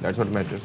That's what matters.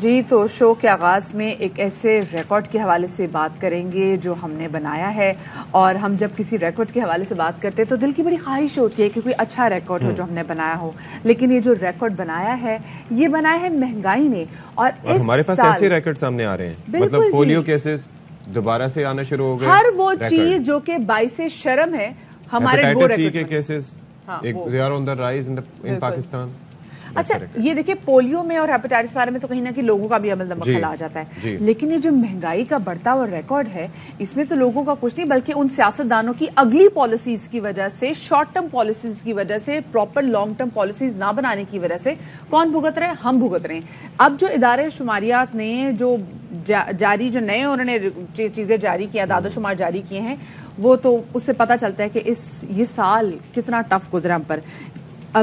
جی تو شو کے آغاز میں ایک ایسے ریکارڈ کے حوالے سے بات کریں گے جو ہم نے بنایا ہے، اور ہم جب کسی ریکارڈ کے حوالے سے بات کرتے ہیں تو دل کی بڑی خواہش ہوتی ہے کہ کوئی اچھا ریکارڈ ہو جو ہم نے بنایا ہو، لیکن یہ جو ریکارڈ بنایا ہے یہ بنایا ہے مہنگائی نے. اور ہمارے پاس ایسے ریکارڈ سامنے آ رہے ہیں، مطلب پولیو کیسز دوبارہ سے آنا شروع ہو گئے، ہر وہ چیز جو کہ باعث شرم ہے ہمارے وہ ریکارڈ کے cases they are on the rise in Pakistan. اچھا یہ دیکھیں پولیو میں اور ہیپاٹائٹس بارے میں تو کہیں نہ کہیں لوگوں کا بھی عمل دخل آ جاتا ہے، لیکن یہ جو مہنگائی کا بڑھتا ہوا ریکارڈ ہے اس میں تو لوگوں کا کچھ نہیں بلکہ ان سیاستدانوں کی اگلی پالیسیز کی وجہ سے، شارٹ ٹرم پالیسیز کی وجہ سے، پراپر لانگ ٹرم پالیسیز نہ بنانے کی وجہ سے کون بھگت رہے ہیں؟ ہم بھگت رہے ہیں. اب جو ادارے شماریات نے جو جاری جو نئے انہوں نے چیزیں جاری کی، اعداد و شمار جاری کیے ہیں، وہ تو اس سے پتہ چلتا ہے کہ یہ سال کتنا ٹف گزرا ہم پر.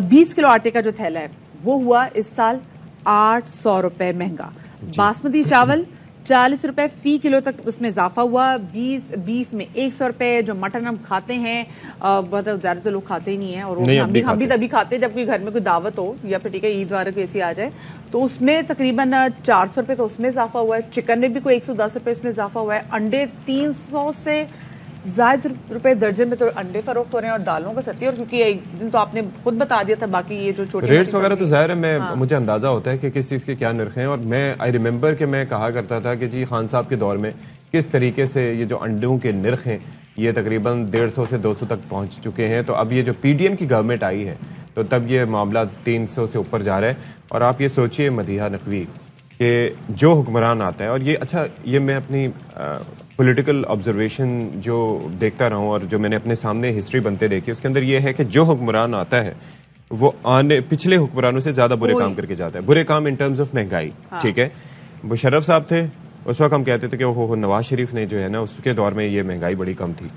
20 کلو آٹے کا جو تھیلا ہے وہ ہوا اس سال 800 روپے مہنگا. باسمتی چاول 40 روپے فی کلو تک اس میں اضافہ ہوا. بیف میں 100 روپے. جو مٹن ہم کھاتے ہیں بہت زیادہ تو لوگ کھاتے ہی نہیں ہیں، اور ہم بھی تبھی کھاتے ہیں جب کوئی گھر میں کوئی دعوت ہو یا پھر ٹھیک ہے عید وغیرہ کوئی ایسی آ جائے تو اس میں تقریباً 400 روپے تو اس میں اضافہ ہوا ہے. چکن میں بھی کوئی 110 روپے اس میں اضافہ ہوا ہے. انڈے 300 سے زائد روپے درجن میں تو انڈے فروخت ہو رہے ہیں، اور دالوں کا ستی. اور کیونکہ ایک دن تو آپ نے خود بتا دیا تھا، باقی یہ جو چھوٹے ریٹس وغیرہ تو ظاہر ہے مجھے اندازہ ہوتا ہے کہ کس چیز کے کیا نرخ ہیں. اور میں آئی ریممبر کہ میں کہا کرتا تھا کہ جی خان صاحب کے دور میں کس طریقے سے یہ جو انڈوں کے نرخ ہیں یہ تقریباً 150 سے 200 تک پہنچ چکے ہیں. تو اب یہ جو پی ڈی ایم کی گورنمنٹ آئی ہے تو تب یہ معاملہ 300 سے اوپر جا رہا ہے. اور آپ یہ سوچئے مدیحہ نقوی کہ جو حکمران آتا ہے، اور یہ اچھا یہ میں اپنی پولیٹیکل آبزرویشن جو دیکھتا رہا ہوں اور جو میں نے اپنے سامنے ہسٹری بنتے دیکھی، اس کے اندر یہ ہے کہ جو حکمران آتا ہے وہ پچھلے حکمرانوں سے زیادہ برے کام کر کے جاتا ہے. برے کام ان ٹرمز آف مہنگائی. ٹھیک ہے، مشرف صاحب تھے اس وقت ہم کہتے تھے کہ وہ نواز شریف نے جو ہے نا اس کے دور میں یہ مہنگائی بڑی کم تھی.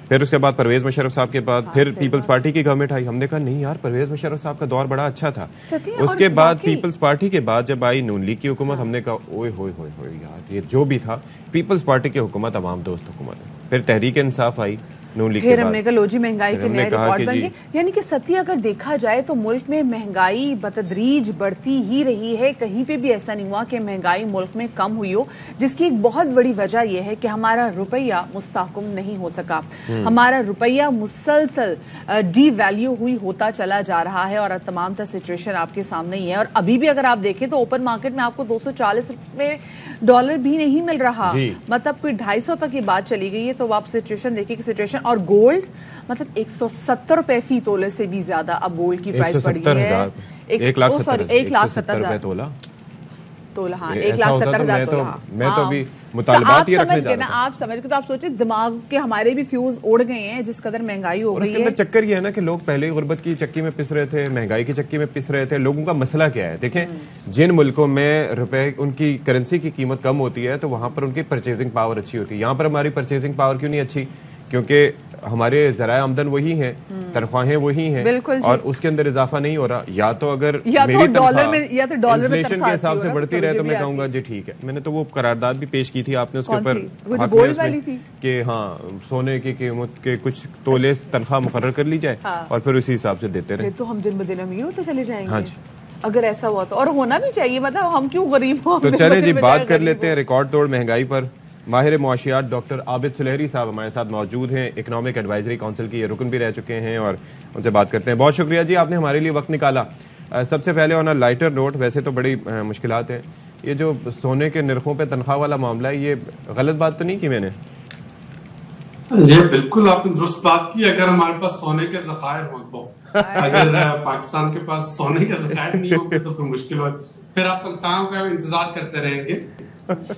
پھر اس کے بعد پرویز مشرف صاحب کے بعد پھر پیپلز پارٹی کی گورنمنٹ آئی. ہم نے کہا نہیں یار پرویز مشرف صاحب کا دور بڑا اچھا تھا. اس کے بعد پیپلز پارٹی کے بعد جب آئی نون لیگ کی حکومت، ہم نے کہا اوئے ہوئے ہوئے ہوئے یار یہ جو بھی تھا پیپلز پارٹی کی حکومت عوام دوست حکومت ہے. پھر تحریک انصاف آئی نون لیگ کے بعد، ہم نے کہا لو جی مہنگائی کے نئے ریکارڈ بن گئے. یعنی کہ ستی اگر دیکھا جائے تو ملک میں مہنگائی بتدریج بڑھتی ہی رہی ہے. کہیں پہ بھی ایسا نہیں ہوا کہ مہنگائی ملک میں کم ہوئی ہو، جس کی ایک بہت بڑی وجہ یہ ہے کہ ہمارا روپیہ مستحکم نہیں ہو سکا. ہمارا روپیہ مسلسل ڈی ویلیو ہوئی ہوتا چلا جا رہا ہے، اور تمام تر سچویشن آپ کے سامنے ہی ہے. اور ابھی بھی اگر آپ دیکھیں تو اوپن مارکیٹ میں آپ کو 240 روپے ڈالر بھی نہیں مل رہا، مطلب کوئی 250 تک کی بات چلی گئی ہے. تو آپ سچویشن دیکھیں کہ سچویشن. اور گولڈ مطلب 170 روپے فی تولے سے بھی زیادہ اب گولڈ کی پرائس بڑھی ہے. 1,70,000 تولا. ہاں 1,70,000 تولا. میں تو ابھی مطالبات یہ رکھنے جا رہا ہوں. آپ سمجھ کے تو آپ سوچیں دماغ کے ہمارے بھی فیوز اڑ گئے ہیں جس قدر مہنگائی ہو گئی ہے. اس کے اندر چکر یہ ہے نا کہ لوگ پہلے غربت کی چکی میں پس رہے تھے، مہنگائی کی چکی میں پس رہے تھے. لوگوں کا مسئلہ کیا ہے؟ دیکھیں جن ملکوں میں روپے ان کی کرنسی کی قیمت کم ہوتی ہے تو وہاں پر ان کی پرچیزنگ پاور اچھی ہوتی ہے. یہاں پر ہماری پرچیزنگ پاور کیوں نہیں اچھی؟ کیونکہ ہمارے ذرائع آمدن وہی ہیں، تنخواہیں وہی ہیں، اور اس کے اندر اضافہ نہیں ہو رہا. یا تو اگر میری تنخواہ انفلیشن کے حساب سے بڑھتی رہے تو میں کہوں گا جی ٹھیک ہے. میں نے تو وہ قرارداد بھی پیش کی تھی آپ نے اس کے اوپر کہ ہاں سونے کی قیمت کے کچھ تولے تنخواہ مقرر کر لی جائے اور پھر اسی حساب سے دیتے رہے. تو ہم دن بدن امیر ہوتے چلے جائیں گے اگر ایسا ہوا تو. اور ہونا بھی چاہیے، مطلب ہم کیوں غریب ہوں. تو چلیں جی بات کر لیتے ہیں ریکارڈ توڑ مہنگائی پر. ماہر معاشیات ڈاکٹر عابد سلیری صاحب ہمارے ساتھ موجود ہیں. اکنامک ایڈوائزری کونسل کی یہ رکن بھی رہ چکے ہیں اور ان سے بات کرتے ہیں. بہت شکریہ جی آپ نے ہمارے لیے وقت نکالا. سب سے پہلے آن لائٹر نوٹ، ویسے تو بڑی مشکلات ہیں، یہ جو سونے کے نرخوں پہ تنخواہ والا معاملہ ہے یہ غلط بات تو نہیں کی میں نے؟ جی بالکل آپ نے درست بات کی. اگر ہمارے پاس سونے کے ذخائر ہوں تو، اگر پاکستان کے پاس سونے کے ذخائر نہیں ہوں گے تو پھر مشکل ہو، پھر آپ تنخواہوں کا انتظار کرتے رہیں گے.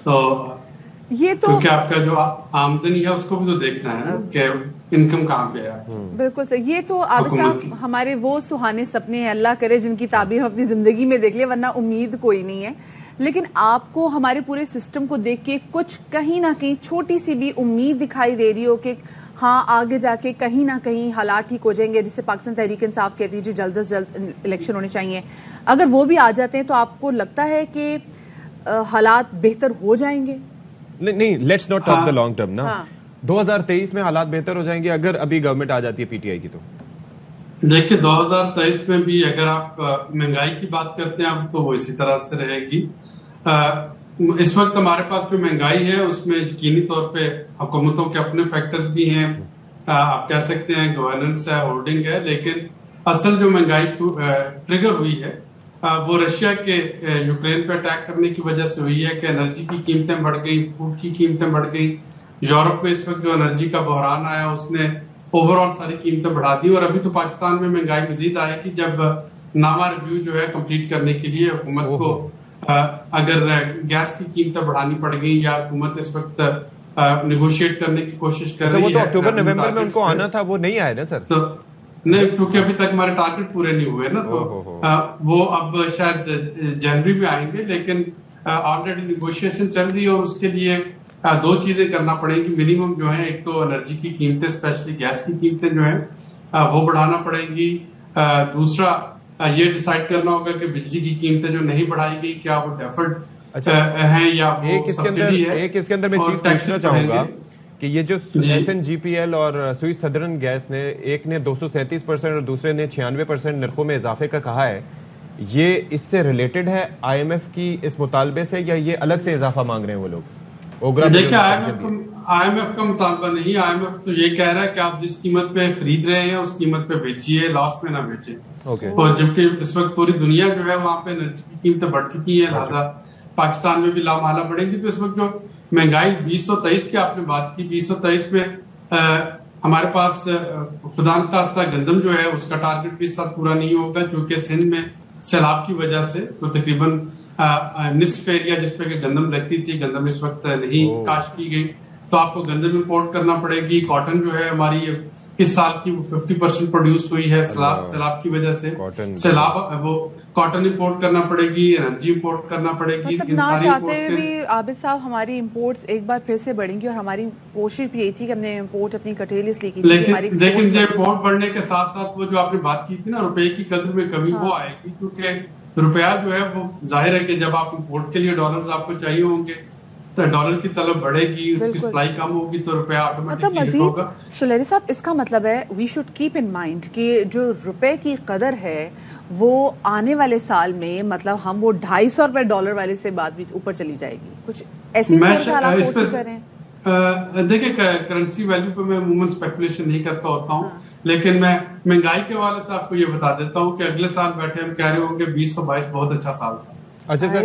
تو یہ تو کیونکہ آپ کا جو آمدنی ہے اس کو بھی تو دیکھنا ہے کہ انکم کہاں پہ ہے. بالکل صحیح. یہ تو عابد صاحب ہمارے وہ سہانے سپنے ہیں، اللہ کرے جن کی تعبیر ہم اپنی زندگی میں دیکھ لیں، ورنہ امید کوئی نہیں ہے. لیکن آپ کو ہمارے پورے سسٹم کو دیکھ کے کچھ کہیں نہ کہیں چھوٹی سی بھی امید دکھائی دے رہی ہو کہ ہاں آگے جا کے کہیں نہ کہیں حالات ٹھیک ہو جائیں گے، جسے پاکستان تحریک انصاف کہتی ہے جی جلد از جلد الیکشن ہونے چاہیے، اگر وہ بھی آ جاتے ہیں تو آپ کو لگتا ہے کہ حالات بہتر ہو جائیں گے؟ نہیں let's not talk the long term نا. 2023 میں حالات بہتر ہو جائیں گے اگر ابھی گورنمنٹ آ جاتی ہے پی ٹی آئی کی. تو دیکھیں 2023 میں بھی اگر آپ مہنگائی کی بات کرتے ہیں اب تو وہ اسی طرح سے رہے گی. اس وقت ہمارے پاس جو مہنگائی ہے اس میں یقینی طور پہ حکومتوں کے اپنے فیکٹرز بھی ہیں، آپ کہہ سکتے ہیں گورننس ہے، ہولڈنگ ہے، لیکن اصل جو مہنگائی ٹریگر ہوئی ہے وہ رشیا کے یوکرین پہ اٹیک کرنے کی وجہ سے ہوئی ہے کہ انرجی کی قیمتیں بڑھ گئیں، فوڈ کی قیمتیں بڑھ گئیں. یورپ میں اس وقت جو انرجی کا بحران آیا اس نے اوور آل ساری قیمتیں بڑھا دی، اور ابھی تو پاکستان میں مہنگائی مزید آئے گی جب نامہ ریویو جو ہے کمپلیٹ کرنے کے لیے حکومت کو اگر گیس کی قیمتیں بڑھانی پڑ گئی یا حکومت اس وقت نیگوشیٹ کرنے کی کوشش کر رہی ہے. وہ تو اکتوبر نومبر میں ان کو آنا تھا، وہ نہیں آئے نا سر؟ تو نہیں، کیونکہ ابھی تک ہمارے ٹارگیٹ پورے نہیں ہوئے نا، تو وہ اب شاید جنوری میں آئیں گے، لیکن آلریڈی نیگوشیشن چل رہی ہے اور اس کے لیے دو چیزیں کرنا پڑیں گی منیمم جو ہیں. ایک تو انرجی کی قیمتیں اسپیشلی گیس کی قیمتیں جو ہیں وہ بڑھانا پڑیں گی. دوسرا یہ ڈیسائیڈ کرنا ہوگا کہ بجلی کی قیمتیں جو نہیں بڑھائی گئی کیا وہ ڈیفرڈ ہیں یا وہ سبسڈی ہے. ایک اس کے اندر میں چیز پوچھنا چاہوں گا کہ یہ جو S N G P L اور سوئس سدرن گیس نے، ایک نے 237% اور دوسرے نے 96% نرخوں میں اضافے کا کہا ہے، یہ اس سے ریلیٹڈ ہے آئی ایم ایف کی اس مطالبے سے یا یہ الگ سے اضافہ مانگ رہے ہیں وہ لوگ؟ دیکھیں آئی ایم ایف کا مطالبہ نہیں، آئی ایم ایف تو یہ کہہ رہا ہے کہ آپ جس قیمت پہ خرید رہے ہیں اس قیمت پہ بیچیے، لاس میں نہ بیچیں. اور جبکہ اس وقت پوری دنیا جو ہے وہاں پہ انرجی کی قیمتیں بڑھ چکی ہیں، لہٰذا پاکستان میں بھی لامحالہ بڑھیں گی. تو اس وقت جو مہنگائی 2023 کی آپ نے بات کی، 2023 میں ہمارے پاس خدا نخواستہ گندم جو ہے اس کا ٹارگیٹ بھی اس سال پورا نہیں ہوگا، کیونکہ سندھ میں سیلاب کی وجہ سے تو تقریباً نصف ایریا جس پہ کہ گندم لگتی تھی، گندم اس وقت نہیں کاشت کی گئی، تو آپ کو گندم امپورٹ کرنا پڑے گی. کاٹن جو ہے ہماری اس سال کی 50% پروڈیوس ہوئی ہے سیلاب کی وجہ سے، سیلاب وہ کاٹن امپورٹ کرنا پڑے گی، انرجی امپورٹ کرنا پڑے گی. مطلب نہ چاہتے ہوئے بھی عابد صاحب ہماری امپورٹس ایک بار پھر سے بڑھیں گی، اور ہماری کوشش بھی یہی تھی کہ ہم نے امپورٹ اپنی کٹیل اس لیے کی تھی. لیکن جو امپورٹ بڑھنے کے ساتھ ساتھ وہ جو آپ نے بات کی تھی نا روپے کی قدر میں کمی، وہ آئے گی، کیونکہ روپیہ جو ہے وہ ظاہر ہے کہ جب آپ امپورٹ کے لیے ڈالرز آپ کو چاہیے ہوں گے تو ڈالر کی طلب بڑھے گی، اس کی سپلائی کم ہوگی تو روپیہ آٹومیٹکلی ہٹ ہوگا. سلیری صاحب اس کا مطلب ہے we should keep in mind کہ جو روپے کی قدر ہے وہ آنے والے سال میں مطلب ہم وہ $250 والے سے بات بھی اوپر چلی جائے گی، کچھ ایسی صورتحال آپ کوشش کریں. دیکھیں کرنسی ویلیو پہ میں عموماً اسپیکولیشن نہیں کرتا ہوتا ہوں، لیکن میں مہنگائی کے حوالے سے آپ کو یہ بتا دیتا ہوں کہ اگلے سال بیٹھے ہم کہہ رہے ہوں گے 2022 بہت اچھا سال تھا. اچھا سر،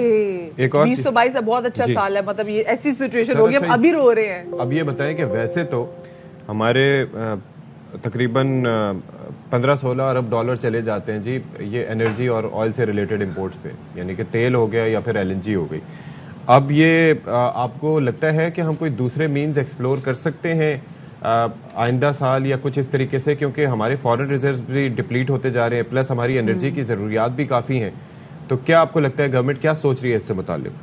ایک اور 2022 بہت اچھا سال ہے، مطلب یہ ایسی سچویشن ہوگی ہم ابھی رو رہے ہیں. اب یہ بتائیں کہ ویسے تو ہمارے تقریباً 15-16 ارب ڈالر چلے جاتے ہیں جی یہ انرجی اور آئل سے ریلیٹڈ امپورٹس پہ، یعنی کہ تیل ہو گیا یا پھر ایل این جی ہو گئی. اب یہ آپ کو لگتا ہے کہ ہم کوئی دوسرے مینز ایکسپلور کر سکتے ہیں آئندہ سال یا کچھ اس طریقے سے، کیونکہ ہمارے فارن ریزروز بھی ڈپلیٹ ہوتے جا رہے ہیں، پلس ہماری انرجی کی ضروریات بھی کافی ہیں، تو کیا آپ کو لگتا ہے گورنمنٹ کیا سوچ رہی ہے اس سے متعلق؟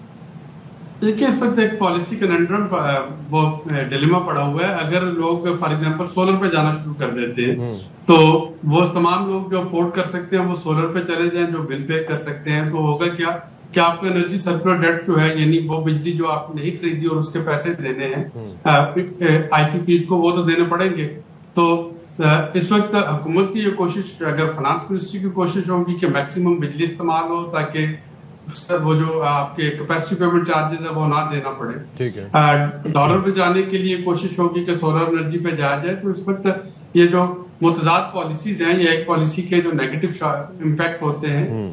دیکھیے اس وقت ایک پالیسی کننڈرم وہ ڈیلیما پڑا ہوا ہے. اگر لوگ فار ایگزامپل سولر پہ جانا شروع کر دیتے ہیں تو وہ تمام لوگ جو افورڈ کر سکتے ہیں وہ سولر پہ چلے جائیں، جو بل پے کر سکتے ہیں، تو ہوگا کیا کہ آپ کو انرجی سرکولر ڈیٹ جو ہے یعنی وہ بجلی جو آپ نے نہیں خریدی اور اس کے پیسے دینے ہیں آئی پی پیز کو وہ تو دینے پڑیں گے. تو اس وقت حکومت کی یہ کوشش، اگر فائنانس منسٹری کی کوشش ہوگی کہ میکسیمم بجلی استعمال ہو تاکہ وہ جو آپ کے کیپیسٹی پیمنٹ چارجز ہے وہ نہ دینا پڑے. ڈالر پہ جانے کے لیے کوشش ہوگی کہ سولر انرجی پہ جایا جائے. تو اس وقت یہ جو متضاد پالیسیز ہیں، یہ ایک پالیسی کے جو نیگیٹو امپیکٹ ہوتے ہیں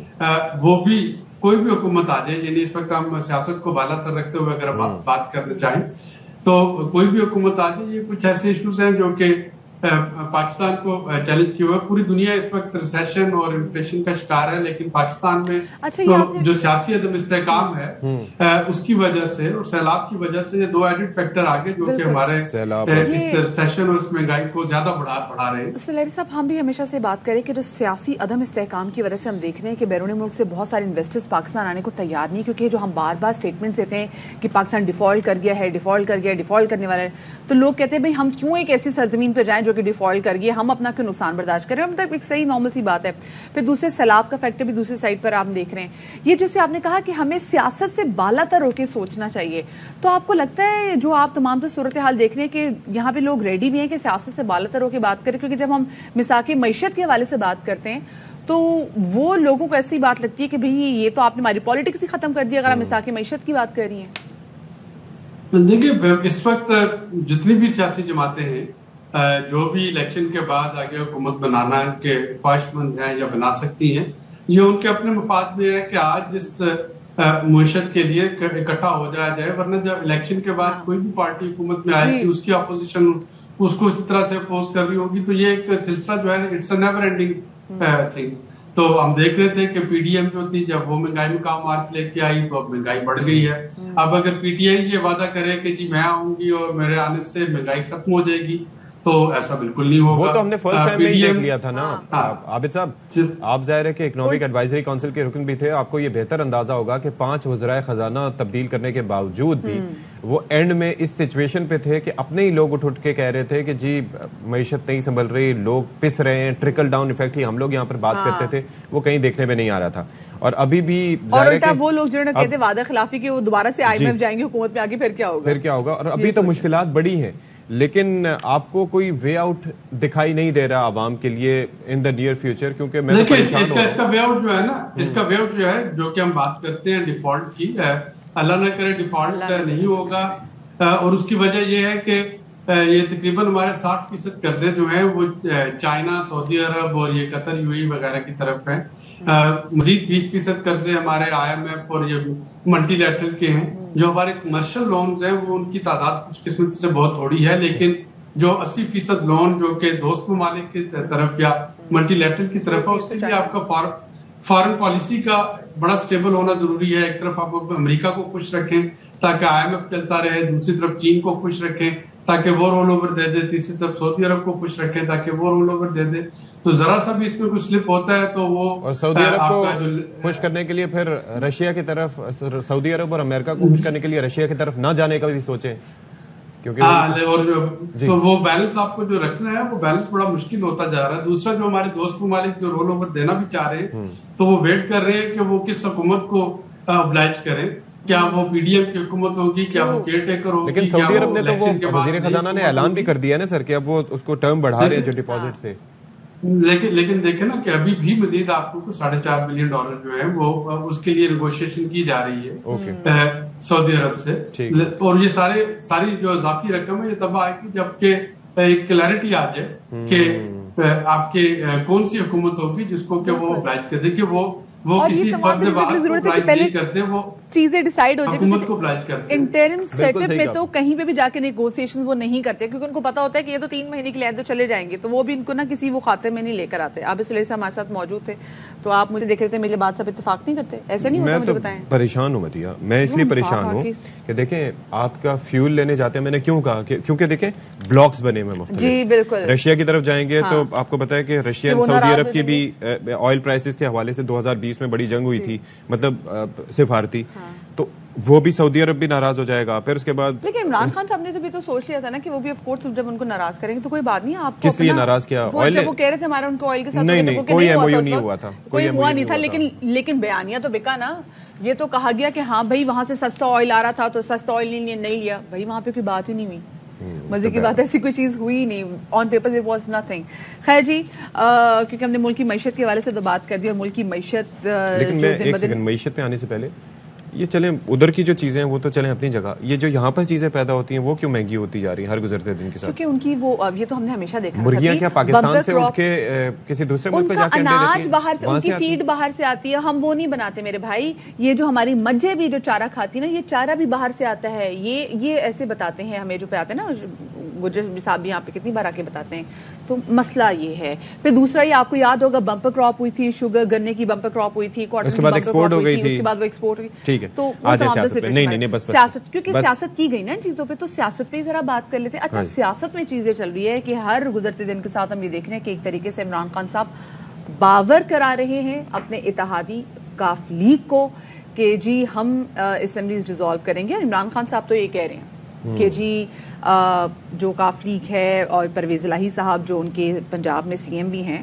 وہ بھی کوئی بھی حکومت آ جائے، یعنی اس وقت ہم سیاست کو بالا تر رکھتے ہوئے اگر بات کرنا چاہیں تو کوئی بھی حکومت آ جائے، یہ کچھ ایسے ایشوز ہیں جو کہ پاکستان کو چیلنج کیا ہوا ہے. پوری دنیا اس وقت ریسیشن اور انفلیشن کا شکار ہے، لیکن پاکستان میں جو سیاسی عدم استحکام ہے اس کی وجہ سے اور سیلاب کی وجہ سے یہ دو ایڈڈ فیکٹر آگے جو کہ ہمارے اس ریسیشن اور اس مہنگائی کو زیادہ بڑھا رہے ہیں. سلیری صاحب ہم بھی ہمیشہ سے بات کریں کہ جو سیاسی عدم استحکام کی وجہ سے ہم دیکھ رہے ہیں کہ بیرون ملک سے بہت سارے انویسٹرز پاکستان آنے کو تیار نہیں، کیونکہ جو ہم بار بار اسٹیٹمنٹس دیتے ہیں کہ پاکستان ڈیفالٹ کر گیا ہے، ڈیفالٹ کرنے والا ہے، تو لوگ کہتے ہیں بھائی ہم کیوں ایک ایسی سرزمین پہ جائیں جو کہ ڈیفالٹ کر گئی، ہم اپنا کیوں نقصان برداشت کریں. مطلب ایک صحیح نارمل سی بات ہے. پھر دوسرے سیلاب کا فیکٹر بھی دوسری سائڈ پر آپ دیکھ رہے ہیں. یہ جیسے آپ نے کہا کہ ہمیں سیاست سے بالا تر ہو کے سوچنا چاہیے، تو آپ کو لگتا ہے جو آپ تمام تو صورتحال دیکھ رہے ہیں کہ یہاں پہ لوگ ریڈی بھی ہیں کہ سیاست سے بالا تر ہو کے بات کریں؟ کیونکہ جب ہم مساق معیشت کے حوالے سے بات کرتے ہیں تو وہ لوگوں کو ایسی بات لگتی ہے کہ بھئی یہ تو آپ نے ہماری پالیٹکس ہی ختم کر دی اگر ہم مساق معیشت کی بات کر رہی ہیں. دیکھیے اس وقت جتنی بھی سیاسی جماعتیں ہیں جو بھی الیکشن کے بعد آگے حکومت بنانا کے خواہش مند ہیں یا بنا سکتی ہیں, یہ ان کے اپنے مفاد میں ہے کہ آج جس معیشت کے لیے اکٹھا ہو جایا جائے, ورنہ جب الیکشن کے بعد کوئی بھی پارٹی حکومت میں آئے گی اس کی اپوزیشن اس کو اسی طرح سے اپوز کر رہی ہوگی, تو یہ ایک سلسلہ جو ہے it's a never ending thing. تو ہم دیکھ رہے تھے کہ پی ڈی ایم جو تھی جب وہ مہنگائی میں کام مارچ لے کے آئی تو اب مہنگائی بڑھ گئی ہے. اب اگر پی ٹی آئی یہ وعدہ کرے کہ جی میں آؤں گی اور میرے آنے سے مہنگائی ختم ہو جائے گی تو ایسا بالکل نہیں ہوگا. وہ تو ہم نے فرسٹ ٹائم میں ہی دیکھ لیا تھا نا عابد صاحب. آپ ظاہر ہے کہ اکنامک ایڈوائزری کونسل کے رکن بھی تھے, آپ کو یہ بہتر اندازہ ہوگا کہ 5 وزرائے خزانہ تبدیل کرنے کے باوجود بھی وہ اینڈ میں اس سچویشن پہ تھے کہ اپنے ہی لوگ اٹھ کے کہہ رہے تھے کہ جی معیشت نہیں سنبھل رہی, لوگ پس رہے ہیں, ٹرکل ڈاؤن ایفیکٹ ہی ہم لوگ یہاں پر بات کرتے تھے, وہ کہیں دیکھنے میں نہیں آ رہا تھا. اور ابھی بھی وہ لوگ جنہوں نے کہتے وعدہ خلافی کہ وہ دوبارہ سے آئی ایم ایف جائیں گے حکومت میں آگے, پھر کیا ہوگا. اور ابھی تو مشکلات بڑی ہیں, لیکن آپ کو کوئی وے آؤٹ دکھائی نہیں دے رہا عوام کے لیے ان دا نیئر فیوچر, کیونکہ میں اس کا وے آؤٹ جو ہے نا, اس کا وے آؤٹ جو ہے جو کہ ہم بات کرتے ہیں ڈیفالٹ کی, اللہ نہ کرے ڈیفالٹ نہیں ہوگا, اور اس کی وجہ یہ ہے کہ یہ تقریباً ہمارے 60% قرضے جو ہیں وہ چائنا, سعودی عرب اور یہ قطر یو اے وغیرہ کی طرف ہیں. مزید 20% قرضے ہمارے آئی ایم ایف اور یہ ملٹی لیٹرل کے ہیں. جو ہمارے کمرشل لونز ہیں وہ ان کی تعداد کچھ قسمت سے بہت تھوڑی ہے, لیکن جو 80% لون جو کہ دوست ممالک کی طرف یا ملٹی لیٹرل کی طرف ہے, اس کے لیے آپ کا فارن پالیسی کا بڑا سٹیبل ہونا ضروری ہے. ایک طرف آپ امریکہ کو خوش رکھیں تاکہ آئی ایم ایف چلتا رہے, دوسری طرف چین کو خوش رکھیں تاکہ وہ رول اوور دے دے, تیسری طرف سعودی عرب کو خوش رکھیں تاکہ وہ رول اوور دے دے. تو ذرا سا بھی اس میں کچھ سلپ ہوتا ہے تو وہ, اور سعودی عرب کو خوش کرنے کے لیے پھر رشیا کی طرف, سعودی عرب اور امریکہ کو خوش کرنے کے لیے رشیا کی طرف نہ جانے کا بھی سوچیں, کیونکہ تو وہ بیلنس آپ کو جو رکھنا ہے وہ بیلنس بڑا مشکل ہوتا جا رہا ہے. دوسرا جو ہمارے دوست ممالک جو رول اوور دینا بھی چاہ رہے ہیں تو وہ ویٹ کر رہے ہیں کہ وہ کس حکومت کو ابلائج کریں, کیا وہ پی ڈی ایم کی حکومت ہوگی, کیا وہ کیئر ٹیکر ہوگی. لیکن سعودی عرب نے تو وہ وزیر خزانہ نے اعلان بھی کر دیا نا سر کہ اب وہ اس کو ٹرم بڑھا رہے ہیں جو ڈپازٹ تھے. لیکن دیکھیں نا کہ ابھی بھی مزید آپ کو $4.5 بلین جو ہے وہ اس کے لیے نیگوشیشن کی جا رہی ہے سعودی عرب سے, اور یہ ساری جو اضافی رقم ہے یہ تب آئے گی جبکہ ایک کلیئرٹی آ جائے کہ آپ کے کون سی حکومت ہوگی جس کو کہ وہ ابلائج کر دے کہ وہ کسی فرد نہیں کرتے, وہ چیزیں ڈیسائیڈ ہو جائے. حکومت کو ابلائج کرتے ہیں. انٹرم سیٹ اپ میں تو کہیں پہ بھی جا کے نیگوسیشن وہ نہیں کرتے کیونکہ ان کو پتا ہوتا ہے کہ یہ تو 3 مہینے کے لیے تو چلے جائیں گے, تو وہ بھی ان کو نا کسی وہ خاطر میں نہیں لے کر آتے. عابد سلیح صاحب ہمارے ساتھ موجود تھے تو آپ مجھے دیکھ رہے تھے میری بات سے اتفاق نہیں کرتے, ایسا نہیں ہوتا. مجھے بتائیں. پریشان ہوں مدیہ, میں اس لیے پریشان ہوں کہ دیکھیں آپ کا فیول لینے جاتے ہیں, میں نے کیوں کہا کیونکہ دیکھیں بلاکس بنے ہوئے مختلف. جی بالکل. رشیا کی طرف جائیں گے تو آپ کو پتا ہے کہ رشیا اور سعودی عرب کی بھی آئل پرائسز کے حوالے سے 2020 میں بڑی جنگ ہوئی تھی, مطلب سفارتی, تو وہ بھی سعودی عرب بھی ناراض ہو جائے گا. پھر اس کے بعد لیکن عمران خان صاحب نے تو بھی تو سوچ لیا تھا نا کہ وہ بھی آف کورس جب ان کو ناراض کریں گے تو کوئی بات نہیں. آپ کس لیے ناراض کیا؟ آئل وہ کہہ رہے تھے ہمارا ان کو آئل کے ساتھ نہیں کوئی ایم او یو نہیں ہوا تھا, کوئی ہوا نہیں تھا, لیکن بیانیہ تو بکا نا. یہ تو کہا گیا کہ ہاں بھائی وہاں سے سستا آئل آ رہا تھا تو سستا آئل نہیں لیا, بھائی وہاں پہ کوئی بات ہی نہیں ہوئی. مزے کی بات ایسی کوئی چیز ہوئی نہیں, on paper it was nothing. خیر جی, کیونکہ ہم نے ملک کی معیشت کے حوالے سے تو بات کر دی, اور ملک کی معیشت, لیکن میں ایک سیکنڈ معیشت پہ آنے سے پہلے یہ چلیں ادھر کی جو چیزیں ہیں وہ تو چلیں اپنی جگہ, یہ جو یہاں پر چیزیں پیدا ہوتی ہیں وہ کیوں مہنگی ہوتی جا رہی ہیں ہر گزرتے دن کے ساتھ؟ کیونکہ ان کی وہ, یہ تو ہم نے ہمیشہ دیکھا, مرغیاں کیا پاکستان سے اٹھ کے کسی دوسرے ملک پہ جا کے اناج باہر سے, ان کی فیڈ باہر سے آتی ہے, ہم وہ نہیں بناتے میرے بھائی. یہ جو ہماری مجھے بھی جو چارہ کھاتی ہے نا, یہ چارہ بھی باہر سے آتا ہے. یہ ایسے بتاتے ہیں ہمیں جو پہ آتے ہیں نا, گجر صاحب بھی یہاں پہ کتنی بار آ کے بتاتے ہیں. تو مسئلہ یہ ہے. پھر دوسرا یہ آپ کو یاد ہوگا بمپر کراپ ہوئی تھی, شوگر گنے کی بمپر کراپ ہوئی تھی, کاٹن کی بمپر کراپ ہوئی تھی, اس کے بعد وہ ایکسپورٹ ہوئی. ٹھیک ہے, تو سیاست, کیونکہ سیاست کی گئی نا ان چیزوں پہ, تو سیاست پہ ذرا بات کر لیتے ہیں. اچھا, سیاست میں چیزیں چل رہی ہے کہ ہر گزرتے دن کے ساتھ ہم یہ دیکھ رہے ہیں کہ ایک طریقے سے عمران خان صاحب باور کرا رہے ہیں اپنے اتحادی کاف لیگ کو کہ جی ہم اسمبلیز ڈیزالو کریں گے. عمران خان صاحب تو یہ کہہ رہے ہیں کہ جی جو کاف لیگ ہے اور پرویز الہی صاحب جو ان کے پنجاب میں سی ایم بھی ہیں,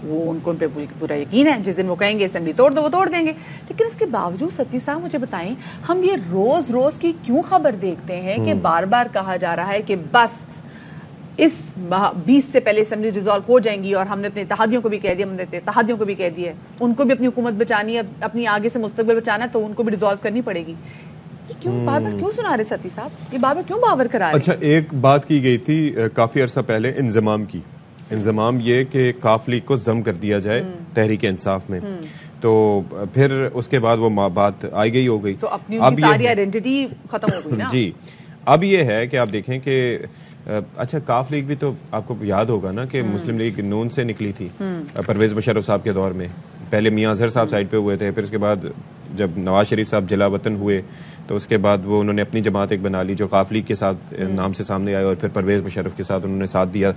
وہ ان کو ان پہ پورا یقین ہے, جس دن وہ کہیں گے اسمبلی توڑ دو وہ توڑ دیں گے. لیکن اس کے باوجود ستی صاحب مجھے بتائیں, ہم یہ روز روز کی کیوں خبر دیکھتے ہیں کہ بار بار کہا جا رہا ہے کہ بس اس 20 سے پہلے اسمبلی ڈیزالو ہو جائیں گی اور ہم نے اپنے اتحادیوں کو بھی کہہ دیا، ہم نے اتحادیوں کو بھی کہہ دیا ان کو بھی اپنی حکومت بچانی ہے، اپنی آگے سے مستقبل بچانا ہے، تو ان کو بھی ڈیزالو کرنی پڑے گی. کیوں بار بار کیوں سنا رہے ستی صاحب، یہ بار بار کیوں باور کرا رہے؟ اچھا، ایک بات کی گئی تھی کافی عرصہ پہلے انضمام کی، انضمام یہ کہ کاف لیگ کو ضم کر دیا جائے تحریک انصاف میں، تو پھر اس کے بعد وہ بات آئی گئی ہو گئی، تو اپنی ساری آئیڈینٹی ختم ہو گئی نا. جی اب یہ ہے کہ آپ دیکھیں کہ اچھا کاف لیگ بھی تو آپ کو یاد ہوگا نا کہ مسلم لیگ نون سے نکلی تھی پرویز مشرف صاحب کے دور میں. پہلے میاں اظہر صاحب سائڈ پہ ہوئے تھے، پھر اس کے بعد جب نواز شریف صاحب جلا وطن ہوئے تو اس کے بعد وہ انہوں نے اپنی جماعت ایک بنا لی جو کاف لیگ کے ساتھ نام سے سامنے آئے، اور پھر پرویز مشرف کے ساتھ انہوں نے ساتھ دیا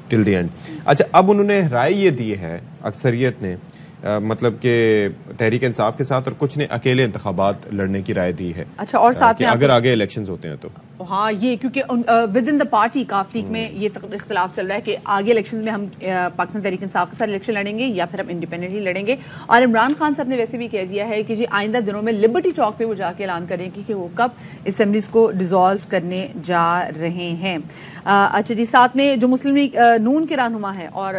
ٹل دی اینڈ. اچھا اب انہوں نے رائے یہ دی ہے اکثریت نے، مطلب کہ تحریک انصاف کے ساتھ، اور کچھ نے اکیلے انتخابات لڑنے کی رائے دی ہے. اچھا، اور ساتھ میں اگر آگے الیکشنز ہوتے ہیں تو ہاں یہ کیونکہ ود ان دا پارٹی کاف لیگ میں یہ اختلاف چل رہا ہے کہ آگے الیکشن میں ہم پاکستان تحریک انصاف کے ساتھ الیکشن لڑیں گے یا پھر ہم انڈیپینڈنٹلی لڑیں گے. اور عمران خان صاحب نے ویسے بھی کہہ دیا ہے کہ جی آئندہ دنوں میں لبرٹی چوک پہ وہ جا کے اعلان کریں کہ وہ کب اسمبلیز کو ڈیزالو کرنے جا رہے ہیں. اچھا جی، ساتھ میں جو مسلم لیگ نون کے رہنما ہے اور